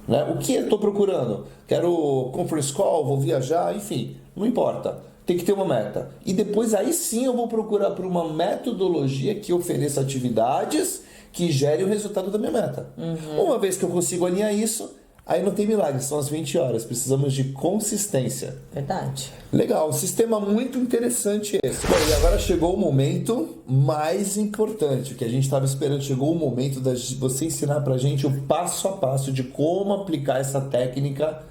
Né? O que eu estou procurando? Quero conference call, vou viajar, enfim, não importa. Tem que ter uma meta. E depois aí sim eu vou procurar por uma metodologia que ofereça atividades que gerem o resultado da minha meta. Uma vez que eu consigo alinhar isso, aí não tem milagre, são as 20 horas. Precisamos de consistência. Verdade. Legal, um sistema muito interessante esse. Bom, e agora chegou o momento mais importante, que a gente estava esperando. Chegou o momento de você ensinar pra gente o passo a passo de como aplicar essa técnica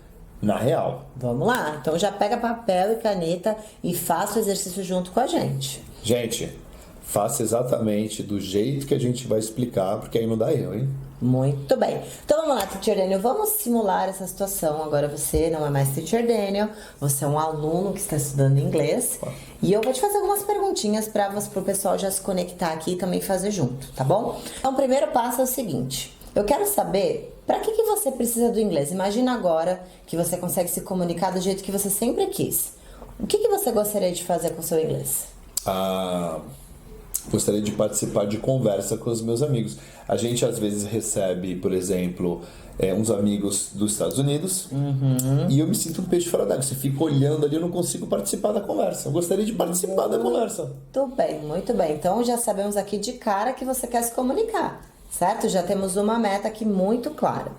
na real. Vamos lá. Então já pega papel e caneta e faça o exercício junto com a gente. Gente, faça exatamente do jeito que a gente vai explicar, porque aí não dá erro, hein? Muito bem. Então vamos lá, Teacher Daniel, vamos simular essa situação. Agora você não é mais Teacher Daniel, você é um aluno que está estudando inglês. E eu vou te fazer algumas perguntinhas para o pessoal já se conectar aqui e também fazer junto, tá bom? Então o primeiro passo é o seguinte. Eu quero saber, para que você precisa do inglês? Imagina agora que você consegue se comunicar do jeito que você sempre quis. O que você gostaria de fazer com o seu inglês? Gostaria de participar de conversa com os meus amigos. A gente às vezes recebe, por exemplo, uns amigos dos Estados Unidos e eu me sinto um peixe fora d'água. Você fica olhando ali, eu não consigo participar da conversa. Eu gostaria de participar da conversa. Muito bem, muito bem. Então já sabemos aqui de cara que você quer se comunicar, certo? Já temos uma meta aqui muito clara.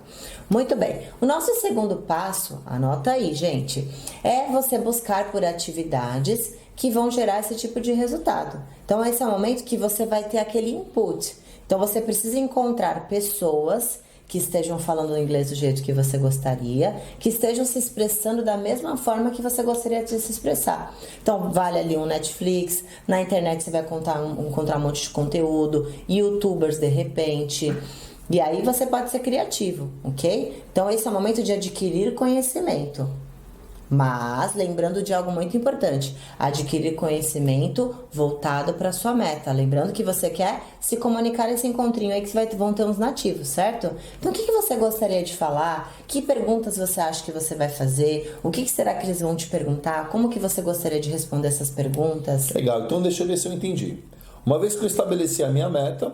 Muito bem. O nosso segundo passo, anota aí, gente, é você buscar por atividades que vão gerar esse tipo de resultado. Então esse é o momento que você vai ter aquele input. Então você precisa encontrar pessoas que estejam falando inglês do jeito que você gostaria, que estejam se expressando da mesma forma que você gostaria de se expressar. Então vale ali um Netflix, na internet você vai encontrar um monte de conteúdo, YouTubers de repente, e aí você pode ser criativo, ok? Então esse é o momento de adquirir conhecimento. Mas lembrando de algo muito importante, adquirir conhecimento voltado para sua meta. Lembrando que você quer se comunicar esse encontrinho aí que vão ter uns nativos, certo? Então o que você gostaria de falar? Que perguntas você acha que você vai fazer? O que será que eles vão te perguntar? Como que você gostaria de responder essas perguntas? Legal, então deixa eu ver se eu entendi. Uma vez que eu estabeleci a minha meta,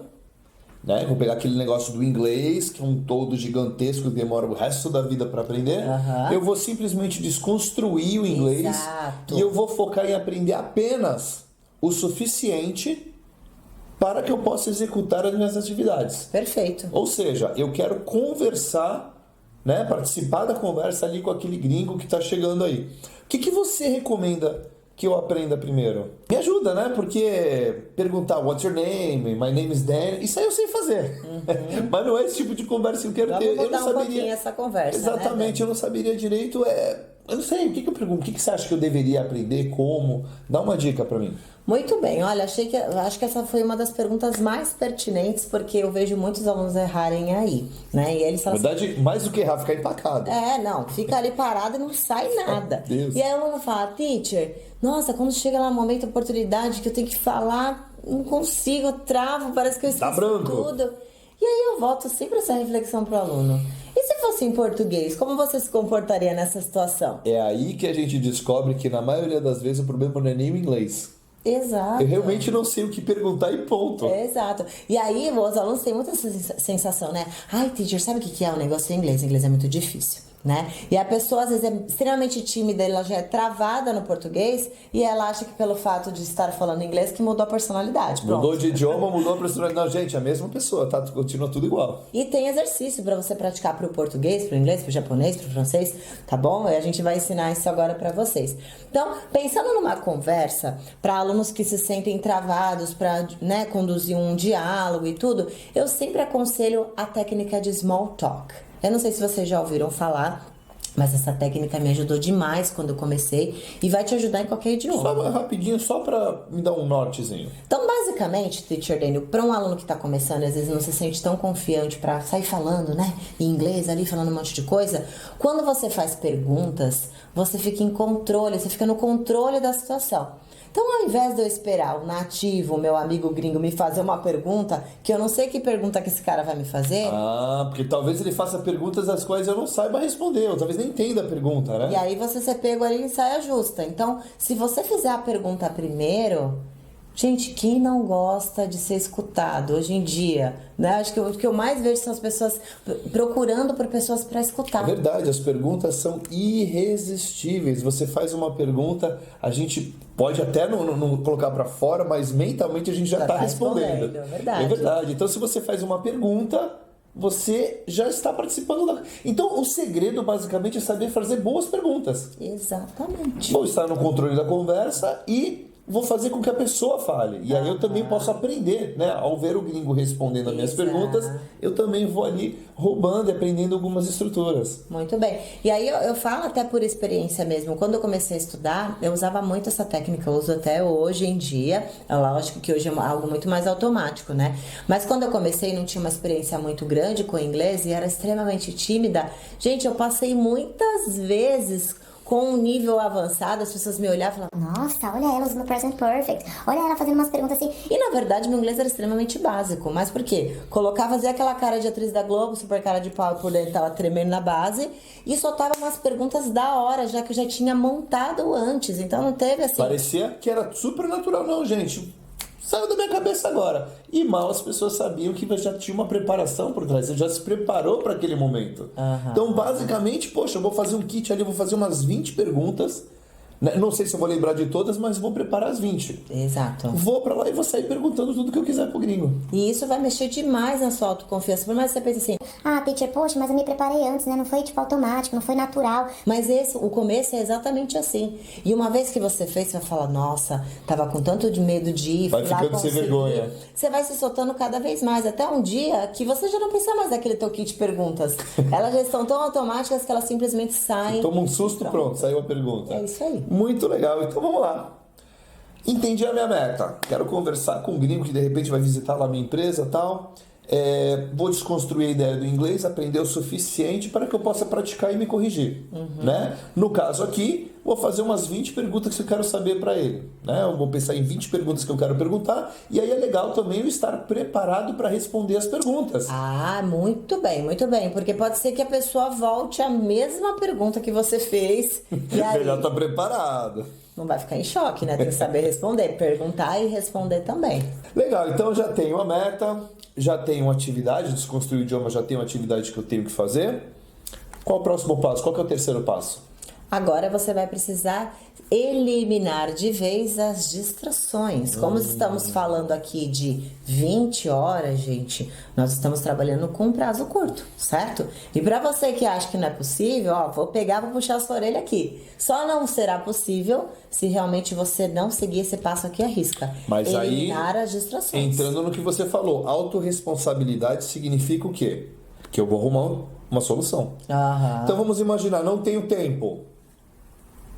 né? Vou pegar aquele negócio do inglês, que é um todo gigantesco que demora o resto da vida para aprender. Eu vou simplesmente desconstruir o inglês. Exato. E eu vou focar em aprender apenas o suficiente para que eu possa executar as minhas atividades. Perfeito. Ou seja, eu quero conversar, né? Participar da conversa ali com aquele gringo que está chegando aí. O que você recomenda que eu aprenda primeiro? Me ajuda, né? Porque perguntar what's your name, my name is Dan, isso aí eu sei fazer. Mas não é esse tipo de conversa que eu quero ter. Vamos Eu não mudar um pouquinho saberia essa conversa, exatamente, né, eu não saberia direito. Eu não sei, o que eu pergunto? O que você acha que eu deveria aprender? Como? Dá uma dica pra mim. Muito bem, olha, acho que essa foi uma das perguntas mais pertinentes, porque eu vejo muitos alunos errarem aí, né? E eles Na falam verdade, mais do que errar, ficar empacado. não, fica ali parado e não sai nada. Deus. E aí o aluno fala, teacher, nossa, quando chega lá um momento, oportunidade que eu tenho que falar, não consigo, eu travo, parece que eu esqueci branco. tudo. E aí eu volto sempre essa reflexão pro aluno. E se fosse em português, como você se comportaria nessa situação? É aí que a gente descobre que na maioria das vezes o problema não é nem o inglês. Exato. Eu realmente não sei o que perguntar e ponto. Exato. E aí, os alunos têm muita sensação, né? Ai, teacher, sabe o que é o negócio em inglês? O inglês é muito difícil, né? E a pessoa, às vezes, é extremamente tímida, ela já é travada no português e ela acha que pelo fato de estar falando inglês que mudou a personalidade. Pronto. Mudou de idioma, mudou a personalidade. Não, gente, é a mesma pessoa, tá? Continua tudo igual. E tem exercício para você praticar pro português, pro inglês, pro japonês, pro francês, tá bom? E a gente vai ensinar isso agora para vocês. Então, pensando numa conversa para alunos que se sentem travados para, né, conduzir um diálogo e tudo, eu sempre aconselho a técnica de small talk. Eu não sei se vocês já ouviram falar, mas essa técnica me ajudou demais quando eu comecei e vai te ajudar em qualquer idioma. Só rapidinho, só pra me dar um nortezinho. Então, basicamente, Teacher Daniel, para um aluno que está começando, às vezes não se sente tão confiante para sair falando, né, em inglês ali, falando um monte de coisa, quando você faz perguntas, você fica em controle, você fica no controle da situação. Então, ao invés de eu esperar o nativo, o meu amigo gringo, me fazer uma pergunta, que eu não sei que pergunta que esse cara vai me fazer... Porque talvez ele faça perguntas às quais eu não saiba responder, ou talvez nem entenda a pergunta, né? E aí você ser pego ali em saia justa. Então, se você fizer a pergunta primeiro, Gente, quem não gosta de ser escutado hoje em dia, né? Acho que o que eu mais vejo são as pessoas procurando por pessoas para É escutar. verdade, as perguntas são irresistíveis. Você faz uma pergunta, a gente pode até não colocar para fora, mas mentalmente a gente já está respondendo. É verdade. É verdade. Então, se você faz uma pergunta, você já está participando da... Então, o segredo, basicamente, é saber fazer boas perguntas. Exatamente. Vou estar no controle da conversa e vou fazer com que a pessoa fale. E aí eu também posso aprender, né? Ao ver o gringo respondendo as minhas Exato. perguntas, eu também vou ali roubando e aprendendo algumas estruturas. Muito bem. E aí eu falo até por experiência mesmo. Quando eu comecei a estudar, eu usava muito essa técnica. Eu uso até hoje em dia. É lógico que hoje é algo muito mais automático, né? Mas quando eu comecei, não tinha uma experiência muito grande com o inglês e era extremamente tímida. Gente, eu passei muitas vezes com um nível avançado, as pessoas me olhavam e falavam, Nossa, olha ela usando Present Perfect. Olha ela fazendo umas perguntas assim. e na verdade meu inglês era extremamente básico, mas por quê? Colocava, fazia aquela cara de atriz da Globo, super cara de pau por dentro, tava tremendo na base, e soltava umas perguntas da hora, já que eu já tinha montado antes, então não teve assim... Parecia que era super natural. Não, gente, saiu da minha cabeça agora. E mal as pessoas sabiam que já tinha uma preparação por trás. Você já se preparou para aquele momento. Então, basicamente, poxa, eu vou fazer um kit ali, vou fazer umas 20 perguntas. Não sei se eu vou lembrar de todas, mas vou preparar as 20. Exato. Vou pra lá e vou sair perguntando tudo que eu quiser pro gringo. E isso vai mexer demais na sua autoconfiança, por mais que você pense assim, Ah, teacher, poxa, mas eu me preparei antes, né? Não foi tipo automático, não foi natural. mas o começo é exatamente assim. E uma vez que você fez, você vai falar, nossa, tava com tanto de medo de ir, Vai fui lá, ficando sem consegui. vergonha. Você vai se soltando cada vez mais, até um dia que você já não precisa mais daquele teu kit de perguntas. Elas já estão tão automáticas que elas simplesmente saem. Toma um susto, pronto, saiu a pergunta. É isso aí. Muito legal, então vamos lá. Entendi a minha meta. Quero conversar com um gringo que de repente vai visitar lá a minha empresa e tal. Vou desconstruir a ideia do inglês, aprender o suficiente para que eu possa praticar e me corrigir. Né? No caso aqui, vou fazer umas 20 perguntas que eu quero saber para ele. Né? Eu vou pensar em 20 perguntas que eu quero perguntar, e aí é legal também eu estar preparado para responder as perguntas. Ah, muito bem, porque pode ser que a pessoa volte a mesma pergunta que você fez e aí Melhor estar preparado. não vai ficar em choque, né? Tem que saber responder, perguntar e responder também. Legal, então eu já tenho a meta, já tenho uma atividade, desconstruir o idioma, já tenho uma atividade que eu tenho que fazer. Qual o próximo passo? Qual que é o terceiro passo? Agora você vai precisar eliminar de vez as distrações. Como estamos falando aqui de 20 horas, gente, nós estamos trabalhando com um prazo curto, certo? E para você que acha que não é possível, ó, vou puxar a sua orelha aqui. Só não será possível se realmente você não seguir esse passo aqui à risca. Mas eliminar aí, as distrações. entrando no que você falou, autorresponsabilidade significa o quê? Que eu vou arrumar uma solução. Aham. Então vamos imaginar, não tenho tempo.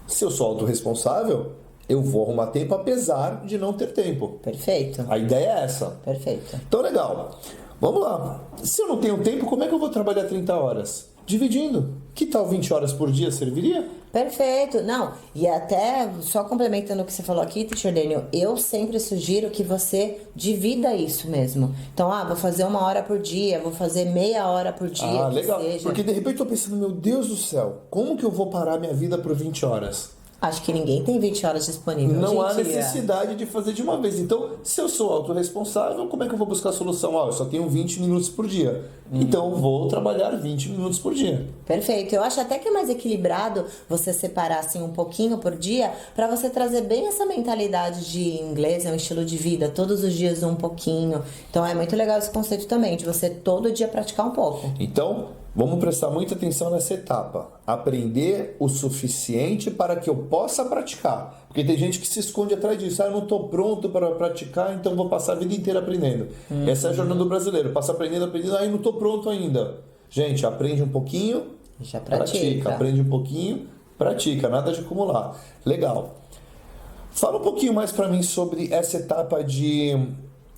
Se eu sou autorresponsável, eu vou arrumar tempo apesar de não ter tempo. Perfeito. A ideia é essa. Perfeito. Então, legal. Vamos lá. Se eu não tenho tempo, como é que eu vou trabalhar 30 horas? Dividindo. Que tal 20 horas por dia serviria? Perfeito. Não, e até só complementando o que você falou aqui, Teacher Daniel, eu sempre sugiro que você divida isso mesmo. Então, vou fazer 1 hora por dia, vou fazer meia hora por dia. Que Legal. seja. Porque de repente eu tô pensando, meu Deus do céu, como que eu vou parar minha vida por 20 horas? Acho que ninguém tem 20 horas disponível. Não há hoje em dia. necessidade de fazer de uma vez. Então, se eu sou autorresponsável, como é que eu vou buscar a solução? Eu só tenho 20 minutos por dia. Então, vou trabalhar 20 minutos por dia. Perfeito. Eu acho até que é mais equilibrado você separar assim um pouquinho por dia para você trazer bem essa mentalidade de inglês, é um estilo de vida, todos os dias um pouquinho. Então, é muito legal esse conceito também, de você todo dia praticar um pouco. Então, vamos prestar muita atenção nessa etapa. Aprender o suficiente para que eu possa praticar. Porque tem gente que se esconde atrás disso. Eu não estou pronto para praticar, então vou passar a vida inteira aprendendo. Essa é a jornada do brasileiro. Passa aprendendo. Eu não estou pronto ainda. Gente, aprende um pouquinho, Já pratica. Aprende um pouquinho, pratica. Nada de acumular. Legal. Fala um pouquinho mais para mim sobre essa etapa de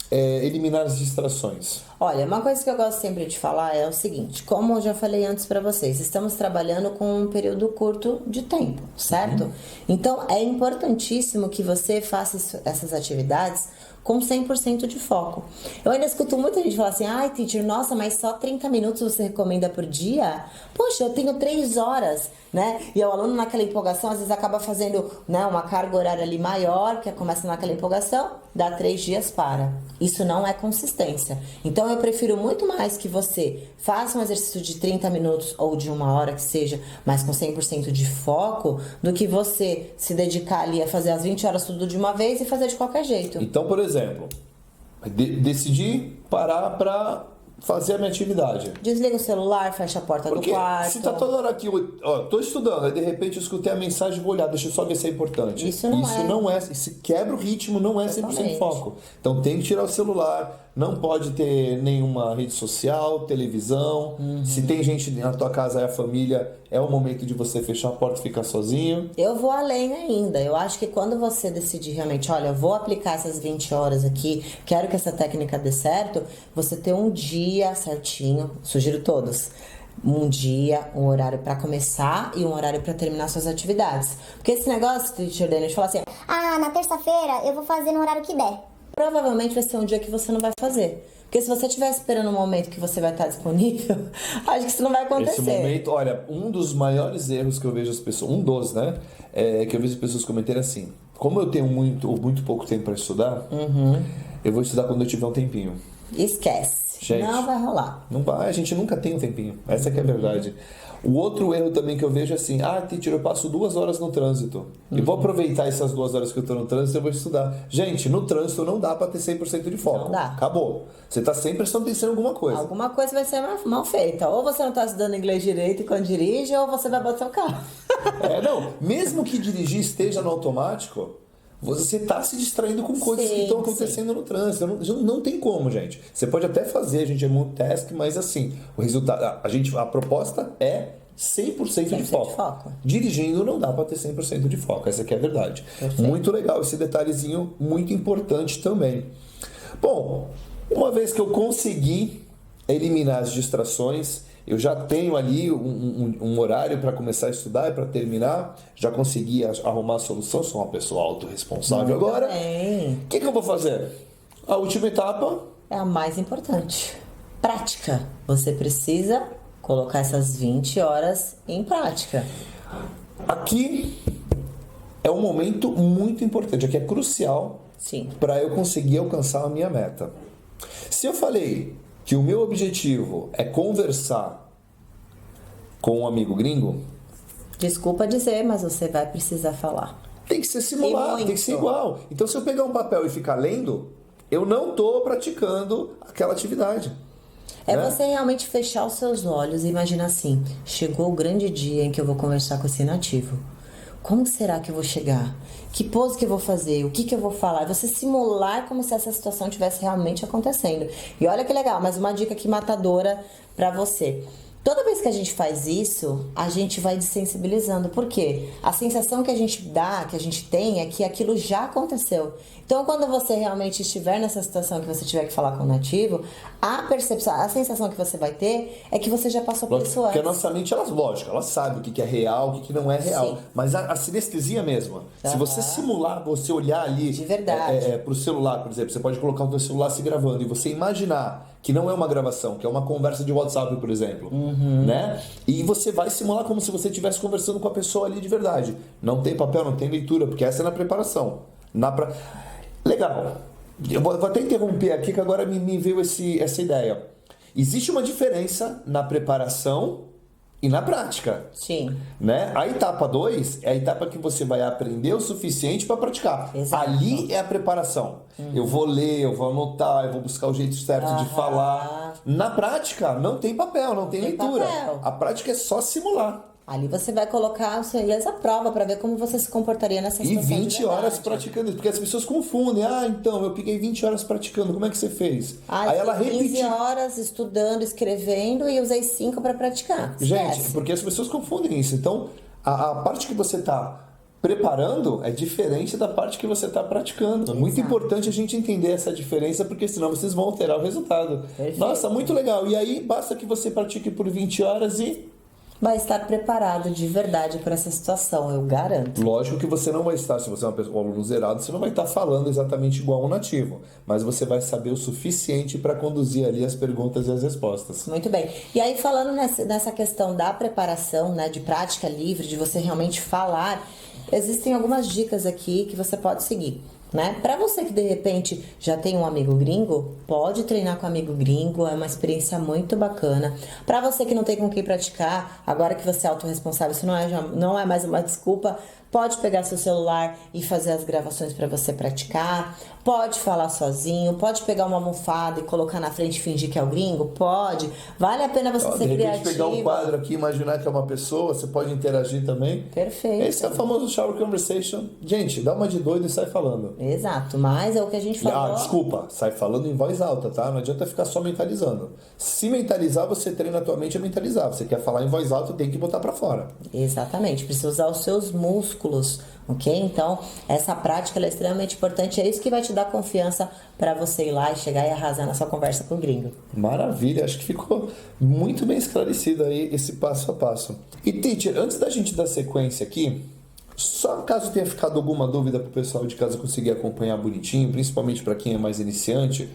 eliminar as distrações. Olha, uma coisa que eu gosto sempre de falar é o seguinte, como eu já falei antes para vocês, estamos trabalhando com um período curto de tempo, certo? Então, é importantíssimo que você faça essas atividades com 100% de foco. Eu ainda escuto muita gente falar assim, ai, teacher, nossa, mas só 30 minutos você recomenda por dia? Poxa, eu tenho 3 horas, né? E o aluno naquela empolgação, às vezes acaba fazendo, né, uma carga horária ali maior, que começa naquela empolgação, dá 3 dias para. Isso não é consistência. Então eu prefiro muito mais que você faça um exercício de 30 minutos ou de 1 hora que seja, mas com 100% de foco, do que você se dedicar ali a fazer as 20 horas tudo de uma vez e fazer de qualquer jeito. Então, por exemplo, decidi parar para fazer a minha atividade. Desliga o celular, fecha a porta Porque do quarto. se tá toda hora aqui, ó, tô estudando, aí de repente eu escutei a mensagem, vou olhar, deixa eu só ver se é importante. Isso não é. Se quebra o ritmo, não é 100% Totalmente. foco. Então tem que tirar o celular, não pode ter nenhuma rede social, televisão. Se tem gente na tua casa, é a família, é o momento de você fechar a porta e ficar sozinho. Eu vou além ainda. Eu acho que quando você decidir realmente, olha, eu vou aplicar essas 20 horas aqui, quero que essa técnica dê certo, você ter um dia certinho, sugiro todos. Um dia, um horário para começar e um horário para terminar suas atividades. Porque esse negócio, teacher Daniel, de falar assim, Ah, na terça-feira eu vou fazer no horário que der. provavelmente vai ser um dia que você não vai fazer. Porque se você estiver esperando um momento que você vai estar disponível, acho que isso não vai acontecer. Esse momento, olha, um dos maiores erros que eu vejo as pessoas, que eu vejo as pessoas cometerem assim. Como eu tenho muito pouco tempo para estudar, eu vou estudar quando eu tiver um tempinho. Esquece. Gente, não vai rolar. Não vai, a gente nunca tem um tempinho. Essa que é a verdade. O outro erro também que eu vejo é assim, teacher, eu passo 2 horas no trânsito. E vou aproveitar essas 2 horas que eu tô no trânsito e eu vou estudar. Gente, no trânsito não dá pra ter 100% de foco. Não dá. Acabou. Você tá sempre prestando atenção em alguma coisa. Alguma coisa vai ser mal feita. Ou você não tá estudando inglês direito quando dirige, ou você vai bater o carro. Mesmo que dirigir esteja no automático, você tá se distraindo com coisas que estão acontecendo no trânsito. Não tem como, gente. Você pode até fazer, a gente é multitask, mas assim, o resultado, a proposta é 100% de foco. Dirigindo não dá para ter 100% de foco, essa aqui é a verdade. Perfeito. Muito legal esse detalhezinho, muito importante também. Bom, uma vez que eu consegui eliminar as distrações, eu já tenho ali um horário para começar a estudar e para terminar. Já consegui arrumar a solução. Sou uma pessoa autorresponsável agora. O que eu vou fazer? A última etapa é a mais importante. Prática. Você precisa colocar essas 20 horas em prática. Aqui é um momento muito importante. Aqui é crucial para eu conseguir alcançar a minha meta. Se eu falei que o meu objetivo é conversar com um amigo gringo, desculpa dizer, mas você vai precisar falar. Tem que ser simulado, tem que ser igual. Então, se eu pegar um papel e ficar lendo, eu não estou praticando aquela atividade. Você realmente fechar os seus olhos e imaginar assim, chegou o grande dia em que eu vou conversar com esse nativo. Como será que eu vou chegar? Que pose que eu vou fazer? O que eu vou falar? Você simular como se essa situação estivesse realmente acontecendo. E olha que legal, mais uma dica aqui matadora pra você. Toda vez que a gente faz isso, a gente vai desensibilizando. Por quê? A sensação que a gente dá, que a gente tem, é que aquilo já aconteceu. Então, quando você realmente estiver nessa situação que você tiver que falar com o nativo, a percepção, a sensação que você vai ter é que você já passou por isso antes. Porque a nossa mente, ela sabe o que é real, o que não é real. Sim. Mas a sinestesia mesma, se você simular, você olhar ali de verdade pro celular, por exemplo, você pode colocar o seu celular se gravando e você imaginar que não é uma gravação, que é uma conversa de WhatsApp, por exemplo, né? E você vai simular como se você estivesse conversando com a pessoa ali de verdade. Não tem papel, não tem leitura, porque essa é na preparação. Legal. Eu vou até interromper aqui que agora me veio essa ideia. Existe uma diferença na preparação e na prática. Sim. Né? A etapa 2 é a etapa que você vai aprender o suficiente para praticar. Exato. Ali é a preparação. Eu vou ler, eu vou anotar, eu vou buscar o jeito certo de falar. Na prática, não tem papel, não tem leitura. Papel. A prática é só simular. Ali você vai colocar o seu inglês à prova para ver como você se comportaria nessa E situação. 20 horas praticando isso, porque as pessoas confundem. Então, eu peguei 20 horas praticando, como é que você fez? Aí ela 15 repetiu. horas estudando, escrevendo e usei 5 para praticar. Gente, porque as pessoas confundem isso. Então, a parte que você está preparando é diferente da parte que você está praticando. É muito importante a gente entender essa diferença, porque senão vocês vão alterar o resultado. Perfeito. Nossa, muito legal. E aí, basta que você pratique por 20 horas e vai estar preparado de verdade para essa situação, eu garanto. Lógico que você não vai estar, se você é um aluno zerado, você não vai estar falando exatamente igual um nativo, mas você vai saber o suficiente para conduzir ali as perguntas e as respostas. Muito bem. E aí, falando nessa questão da preparação, né, de prática livre, de você realmente falar, existem algumas dicas aqui que você pode seguir. Né? Para você que de repente já tem um amigo gringo, pode treinar com um amigo gringo, é uma experiência muito bacana. Para você que não tem com quem praticar, agora que você é autorresponsável, isso não é mais uma desculpa, pode pegar seu celular e fazer as gravações para você praticar, pode falar sozinho, pode pegar uma almofada e colocar na frente e fingir que é o gringo, pode. Vale a pena você ser de repente criativo. Pegar um quadro aqui, imaginar que é uma pessoa, você pode interagir também. Perfeito. Esse é o famoso shower conversation. Gente, dá uma de doido e sai falando. Exato, mas é o que a gente falou. Desculpa, sai falando em voz alta, tá? Não adianta ficar só mentalizando. Se mentalizar, você treina a tua mente a mentalizar. Você quer falar em voz alta, tem que botar pra fora. Exatamente, precisa usar os seus músculos, ok? Então, essa prática ela é extremamente importante, é isso que vai te dar confiança para você ir lá e chegar e arrasar na sua conversa com o gringo. Maravilha, acho que ficou muito bem esclarecido aí esse passo a passo. E teacher, antes da gente dar sequência aqui, só caso tenha ficado alguma dúvida para o pessoal de casa conseguir acompanhar bonitinho, principalmente para quem é mais iniciante,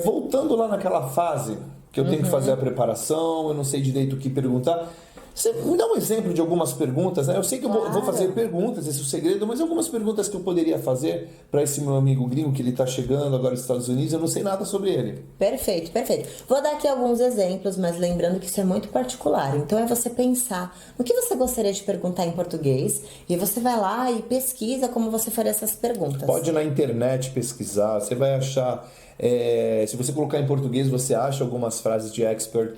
voltando lá naquela fase que eu tenho que fazer a preparação, eu não sei direito o que perguntar. Você me dá um exemplo de algumas perguntas, né? Eu sei que eu vou fazer perguntas, esse é o segredo, mas algumas perguntas que eu poderia fazer para esse meu amigo gringo que ele está chegando agora nos Estados Unidos, eu não sei nada sobre ele. Perfeito, perfeito. Vou dar aqui alguns exemplos, mas lembrando que isso é muito particular. Então é você pensar no que você gostaria de perguntar em português e você vai lá e pesquisa como você faria essas perguntas. Pode ir na internet pesquisar, você vai achar, se você colocar em português, você acha algumas frases de expert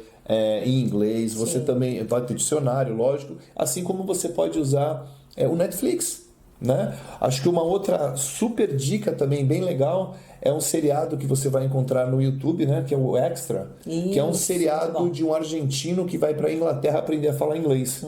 em inglês, você também vai ter dicionário, lógico, assim como você pode usar o Netflix, né? Acho que uma outra super dica também bem legal é um seriado que você vai encontrar no YouTube, né? Que é o Extra, que é um seriado de um argentino que vai para a Inglaterra aprender a falar inglês,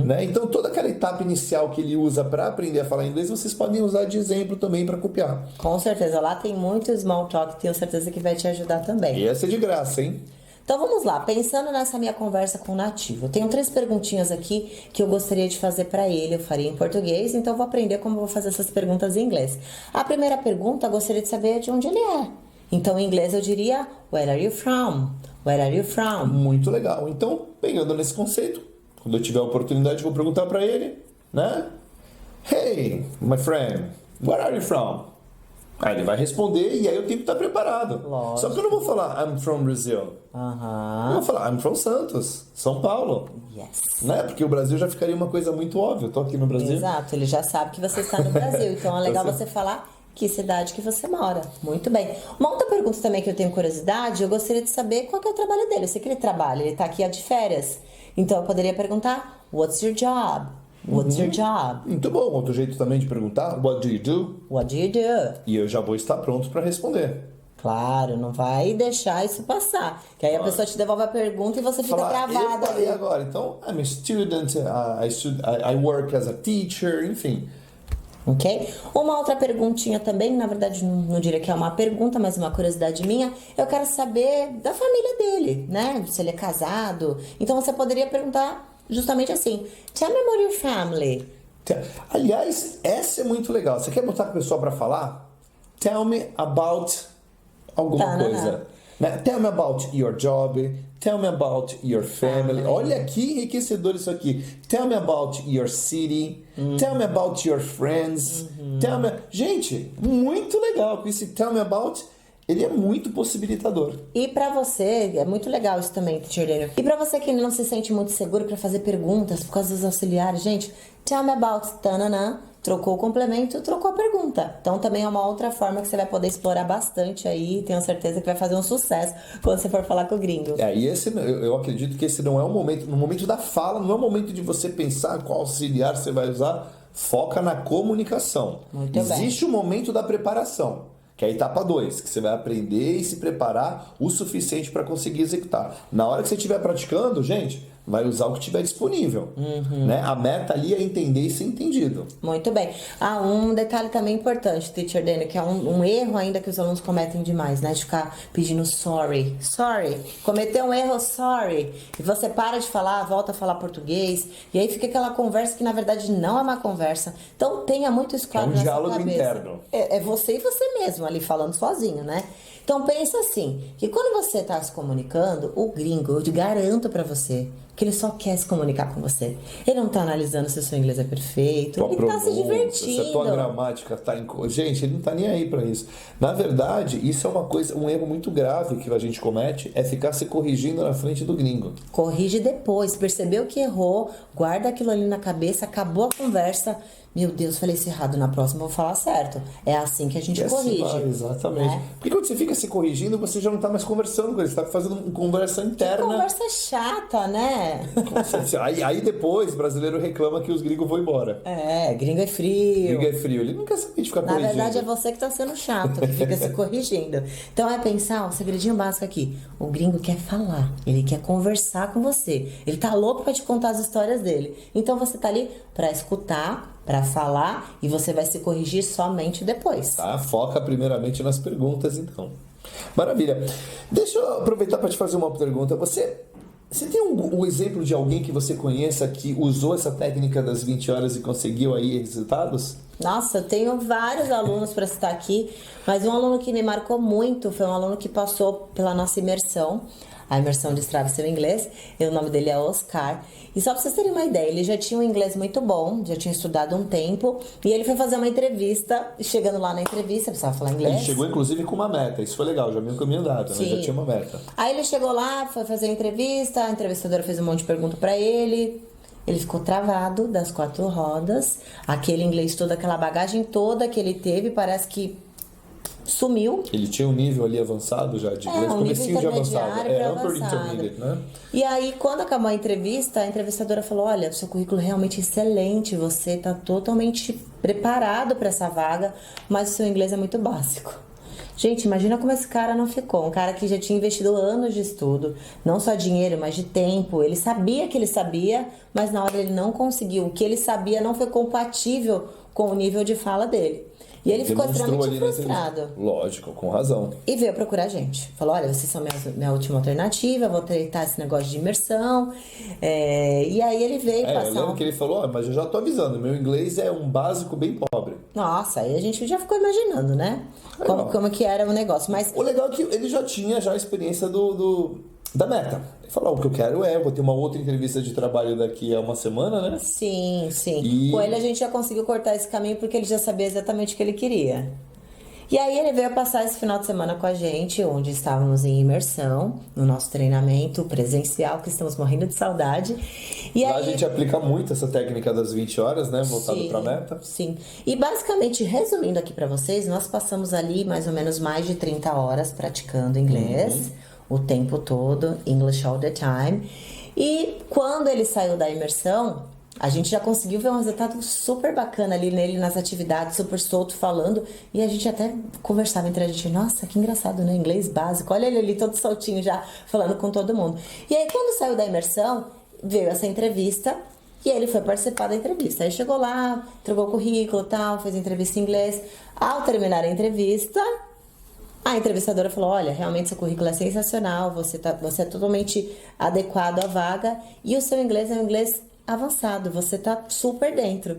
né? Então toda aquela etapa inicial que ele usa para aprender a falar inglês, vocês podem usar de exemplo também para copiar. Com certeza, lá tem muito small talk, tenho certeza que vai te ajudar também. E essa é de graça, hein? Então vamos lá, pensando nessa minha conversa com o nativo, eu tenho 3 perguntinhas aqui que eu gostaria de fazer para ele, eu faria em português, então eu vou aprender como eu vou fazer essas perguntas em inglês. A primeira pergunta, eu gostaria de saber de onde ele é. Então em inglês eu diria, where are you from? Where are you from? Muito legal. Então, pegando nesse conceito, quando eu tiver a oportunidade, eu vou perguntar para ele, né? Hey, my friend, where are you from? Aí ele vai responder e aí eu tenho que estar preparado. Lógico. Só que eu não vou falar I'm from Brazil. Eu vou falar I'm from Santos, São Paulo. Yes. Né? Porque o Brasil já ficaria uma coisa muito óbvia. Eu tô aqui no Brasil. Exato, ele já sabe que você está no Brasil, então é legal você falar que cidade que você mora. Muito bem. Uma outra pergunta também que eu tenho curiosidade, eu gostaria de saber qual que é o trabalho dele. Eu sei que ele trabalha, ele tá aqui de férias. Então eu poderia perguntar, what's your job? What's your job? Muito bom. Outro jeito também de perguntar, what do you do? What do you do? E eu já vou estar pronto para responder. Claro, não vai deixar isso passar. Que aí a pessoa te devolve a pergunta e você fica travado. E agora? Então, I'm a student, I work as a teacher, enfim. Ok? Uma outra perguntinha também, na verdade não diria que é uma pergunta, mas uma curiosidade minha. Eu quero saber da família dele, né? Se ele é casado. Então você poderia perguntar justamente assim, tell me about your family. Aliás, essa é muito legal. Você quer botar a pessoa para falar? Tell me about alguma coisa. Né? Tell me about your job. Tell me about your family. Olha que enriquecedor isso aqui. Tell me about your city. Tell me about your friends. Tell me... Gente, muito legal. Esse tell me about... Ele é muito possibilitador. E pra você, é muito legal isso também, Teacher Daniel. E pra você que não se sente muito seguro pra fazer perguntas por causa dos auxiliares, gente, tell me about tananã, trocou o complemento, trocou a pergunta. Então também é uma outra forma que você vai poder explorar bastante aí, tenho certeza que vai fazer um sucesso quando você for falar com o gringo. E esse, eu acredito que esse não é o momento, no momento da fala, não é o momento de você pensar qual auxiliar você vai usar, foca na comunicação. Muito Existe o momento da preparação. Que é a etapa 2, que você vai aprender e se preparar o suficiente para conseguir executar. Na hora que você estiver praticando, gente, vai usar o que tiver disponível. Né? A meta ali é entender e ser entendido. Muito bem. Um detalhe também importante, Teacher Dani, que é um erro ainda que os alunos cometem demais, né? De ficar pedindo sorry. Sorry. Cometeu um erro, sorry. E você para de falar, volta a falar português. E aí fica aquela conversa que na verdade não é uma conversa. Então tenha muito isso claro É um na sua diálogo cabeça. interno. É você e você mesmo ali falando sozinho, né? Então pensa assim, que quando você está se comunicando, o gringo, eu te garanto pra você, que ele só quer se comunicar com você. Ele não tá analisando se o seu inglês é perfeito, Tua ele tá se pronúncia, divertindo. se a tua gramática tá em... Gente, ele não tá nem aí pra isso. Na verdade, isso é uma coisa, um erro muito grave que a gente comete, é ficar se corrigindo na frente do gringo. Corrige depois, percebeu que errou, guarda aquilo ali na cabeça, acabou a conversa. Meu Deus, falei isso errado, na próxima eu vou falar certo. É assim que a gente E assim corrige. vai, exatamente. Né? Porque quando você fica se corrigindo, você já não tá mais conversando com ele, você tá fazendo uma conversa interna. Conversa chata, né? Aí depois o brasileiro reclama que os gringos vão embora. Gringo é frio. Gringo é frio, ele não quer saber de ficar Na corrigindo. verdade é você que tá sendo chato, que fica se corrigindo. Então é pensar, um segredinho básico aqui. O gringo quer falar, ele quer conversar com você. Ele tá louco pra te contar as histórias dele. Então você tá ali pra escutar, pra falar, e você vai se corrigir somente depois. Tá? Foca primeiramente nas perguntas, então. Maravilha. Deixa eu aproveitar para te fazer uma pergunta. Você tem um exemplo de alguém que você conheça que usou essa técnica das 20 horas e conseguiu aí resultados? Nossa, eu tenho vários alunos para citar aqui, mas um aluno que me marcou muito foi um aluno que passou pela nossa imersão, a imersão Destrave Seu Inglês, e o nome dele é Oscar. E só para vocês terem uma ideia, ele já tinha um inglês muito bom, já tinha estudado um tempo, e ele foi fazer uma entrevista, e chegando lá na entrevista, precisava falar inglês. Ele chegou inclusive com uma meta, isso foi legal, já meio caminho dado, né? Sim. Já tinha uma meta. Aí ele chegou lá, foi fazer a entrevista, a entrevistadora fez um monte de pergunta para ele. Ele ficou travado das 4 rodas, aquele inglês todo, aquela bagagem toda que ele teve, parece que sumiu. Ele tinha um nível ali avançado já de inglês, Um nível comecinho de avançado. intermediário para Upper avançado. Intermediate, né? E aí, quando acabou a entrevistadora falou, olha, seu currículo é realmente excelente, você está totalmente preparado para essa vaga, mas o seu inglês é muito básico. Gente, imagina como esse cara não ficou. Um cara que já tinha investido anos de estudo, não só dinheiro, mas de tempo. Ele sabia que ele sabia, mas na hora ele não conseguiu. O que ele sabia não foi compatível com o nível de fala dele. E ele ficou Demonstrou extremamente ali nessa frustrado. entrevista. Lógico, com razão. E veio procurar a gente. Falou, olha, vocês são minha última alternativa, vou tentar esse negócio de imersão. E aí ele veio Eu passar lembro que ele falou, mas eu já tô avisando, meu inglês é um básico bem pobre. Nossa, aí a gente já ficou imaginando, né? Como que era o negócio. Mas O legal é que ele já tinha a experiência da meta. Ele falou, o que eu quero vou ter uma outra entrevista de trabalho daqui a uma semana, né? sim. E- Com ele a gente já conseguiu cortar esse caminho porque ele já sabia exatamente o que ele queria. E aí ele veio passar esse final de semana com a gente, onde estávamos em imersão, no nosso treinamento presencial, que estamos morrendo de saudade. E Lá aí, a gente aplica muito essa técnica das 20 horas, né? Voltado sim, pra meta. Sim. E basicamente, resumindo aqui pra vocês, nós passamos ali mais ou menos mais de 30 horas praticando inglês, o tempo todo, English all the time. E quando ele saiu da imersão, a gente já conseguiu ver um resultado super bacana ali nele nas atividades, super solto falando. E a gente até conversava entre a gente, nossa, que engraçado, né? Inglês básico. Olha ele ali todo soltinho já, falando com todo mundo. E aí quando saiu da imersão, veio essa entrevista e ele foi participar da entrevista. Aí chegou lá, entregou o currículo e tal, fez entrevista em inglês. Ao terminar a entrevista, a entrevistadora falou, olha, realmente seu currículo é sensacional, você é totalmente adequado à vaga e o seu inglês é um inglês avançado, você tá super dentro.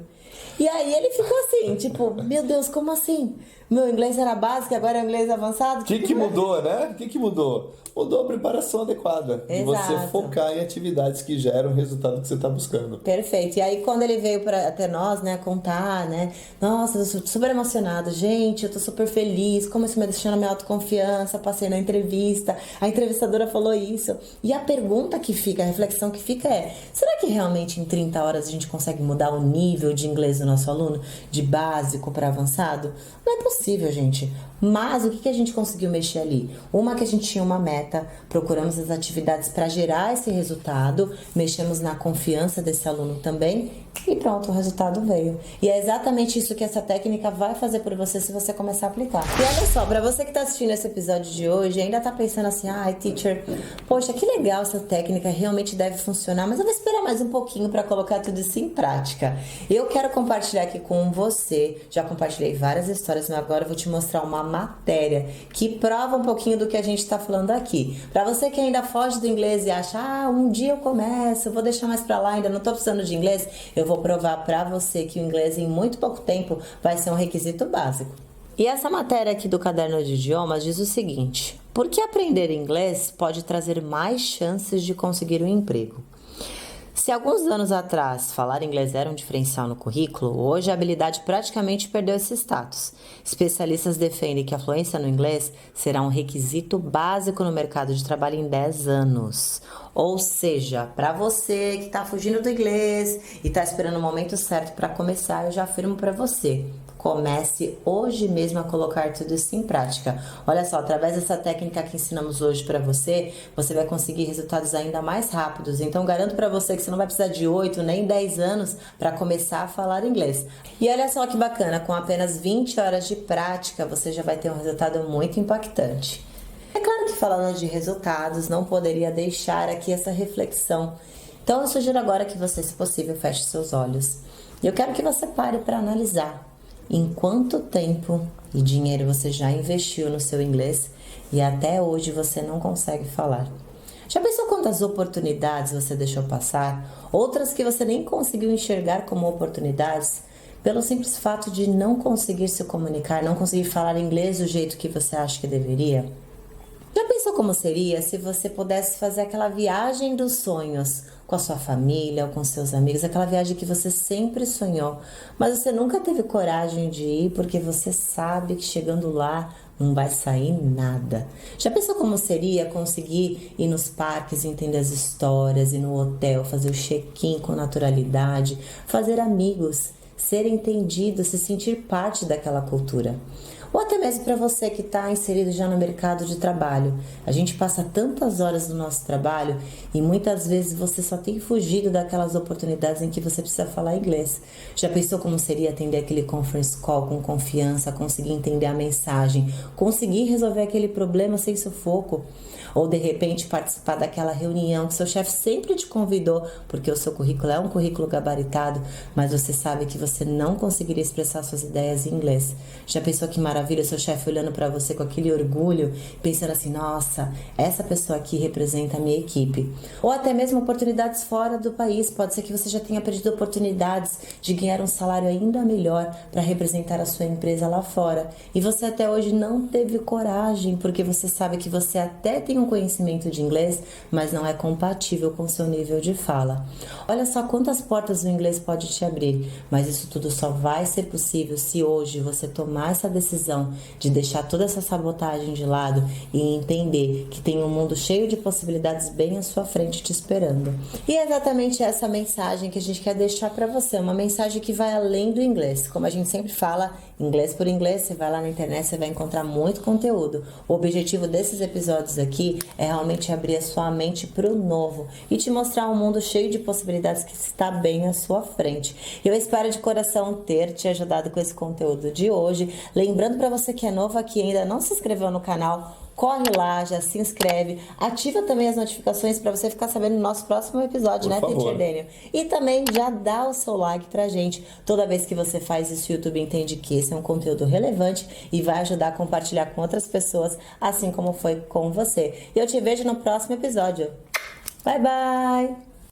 E aí ele ficou assim, tipo, meu Deus, como assim? Meu inglês era básico, agora é inglês avançado? O que mudou, né? O que mudou? Mudou a preparação adequada. E você Exato. focar em atividades que geram o resultado que você está buscando. Perfeito. E aí quando ele veio até nós, né, contar, né, nossa, eu tô super emocionado, gente, eu tô super feliz, como isso me deixou na minha autoconfiança, passei na entrevista, a entrevistadora falou isso. E a pergunta que fica, a reflexão que fica é, será que realmente em 30 horas a gente consegue mudar o nível de inglês do nosso aluno, de básico para avançado? Não é possível, gente. Mas o que a gente conseguiu mexer ali? Uma que a gente tinha uma meta, procuramos as atividades para gerar esse resultado, mexemos na confiança desse aluno também e pronto, o resultado veio. E é exatamente isso que essa técnica vai fazer por você se você começar a aplicar. E olha só, para você que está assistindo esse episódio de hoje e ainda está pensando assim, ai, teacher, poxa, que legal essa técnica, realmente deve funcionar, mas eu vou esperar mais um pouquinho para colocar tudo isso em prática. Eu quero compartilhar aqui com você, já compartilhei várias histórias, mas agora eu vou te mostrar uma matéria que prova um pouquinho do que a gente está falando aqui. Para você que ainda foge do inglês e acha, um dia eu começo, vou deixar mais para lá, ainda não estou precisando de inglês, eu vou provar para você que o inglês em muito pouco tempo vai ser um requisito básico. E essa matéria aqui do Caderno de Idiomas diz o seguinte: por que aprender inglês pode trazer mais chances de conseguir um emprego? Se alguns anos atrás falar inglês era um diferencial no currículo, hoje a habilidade praticamente perdeu esse status. Especialistas defendem que a fluência no inglês será um requisito básico no mercado de trabalho em 10 anos. Ou seja, para você que está fugindo do inglês e está esperando o momento certo para começar, eu já afirmo para você: comece hoje mesmo a colocar tudo isso em prática. Olha só, através dessa técnica que ensinamos hoje para você, você vai conseguir resultados ainda mais rápidos. Então, garanto para você que você não vai precisar de 8 nem 10 anos para começar a falar inglês. E olha só que bacana, com apenas 20 horas de prática, você já vai ter um resultado muito impactante. É claro que falando de resultados, não poderia deixar aqui essa reflexão. Então, eu sugiro agora que você, se possível, feche seus olhos. E eu quero que você pare para analisar em quanto tempo e dinheiro você já investiu no seu inglês e até hoje você não consegue falar. Já pensou quantas oportunidades você deixou passar? Outras que você nem conseguiu enxergar como oportunidades pelo simples fato de não conseguir se comunicar, não conseguir falar inglês do jeito que você acha que deveria? Já pensou como seria se você pudesse fazer aquela viagem dos sonhos com a sua família ou com seus amigos, aquela viagem que você sempre sonhou, mas você nunca teve coragem de ir porque você sabe que chegando lá não vai sair nada? Já pensou como seria conseguir ir nos parques, entender as histórias, ir no hotel, fazer o check-in com naturalidade, fazer amigos, ser entendido, se sentir parte daquela cultura? Ou até mesmo para você que está inserido já no mercado de trabalho. A gente passa tantas horas no nosso trabalho e muitas vezes você só tem fugido daquelas oportunidades em que você precisa falar inglês. Já pensou como seria atender aquele conference call com confiança, conseguir entender a mensagem, conseguir resolver aquele problema sem sufoco? Ou de repente participar daquela reunião que seu chefe sempre te convidou, porque o seu currículo é um currículo gabaritado, mas você sabe que você não conseguiria expressar suas ideias em inglês. Já pensou que maravilha, seu chefe olhando para você com aquele orgulho, pensando assim, nossa, essa pessoa aqui representa a minha equipe. Ou até mesmo oportunidades fora do país, pode ser que você já tenha perdido oportunidades de ganhar um salário ainda melhor para representar a sua empresa lá fora. E você até hoje não teve coragem, porque você sabe que você até tem um conhecimento de inglês, mas não é compatível com seu nível de fala. Olha só quantas portas o inglês pode te abrir, mas isso tudo só vai ser possível se hoje você tomar essa decisão de deixar toda essa sabotagem de lado e entender que tem um mundo cheio de possibilidades bem à sua frente te esperando. E é exatamente essa mensagem que a gente quer deixar para você, uma mensagem que vai além do inglês. Como a gente sempre fala, inglês por inglês, você vai lá na internet, você vai encontrar muito conteúdo. O objetivo desses episódios aqui é realmente abrir a sua mente para o novo e te mostrar um mundo cheio de possibilidades que está bem à sua frente. Eu espero de coração ter te ajudado com esse conteúdo de hoje. Lembrando para você que é novo aqui e ainda não se inscreveu no canal, corre lá, já se inscreve, ativa também as notificações para você ficar sabendo do nosso próximo episódio, né, Teacher Daniel? E também já dá o seu like pra gente. Toda vez que você faz isso, o YouTube entende que esse é um conteúdo relevante e vai ajudar a compartilhar com outras pessoas, assim como foi com você. E eu te vejo no próximo episódio. Bye, bye!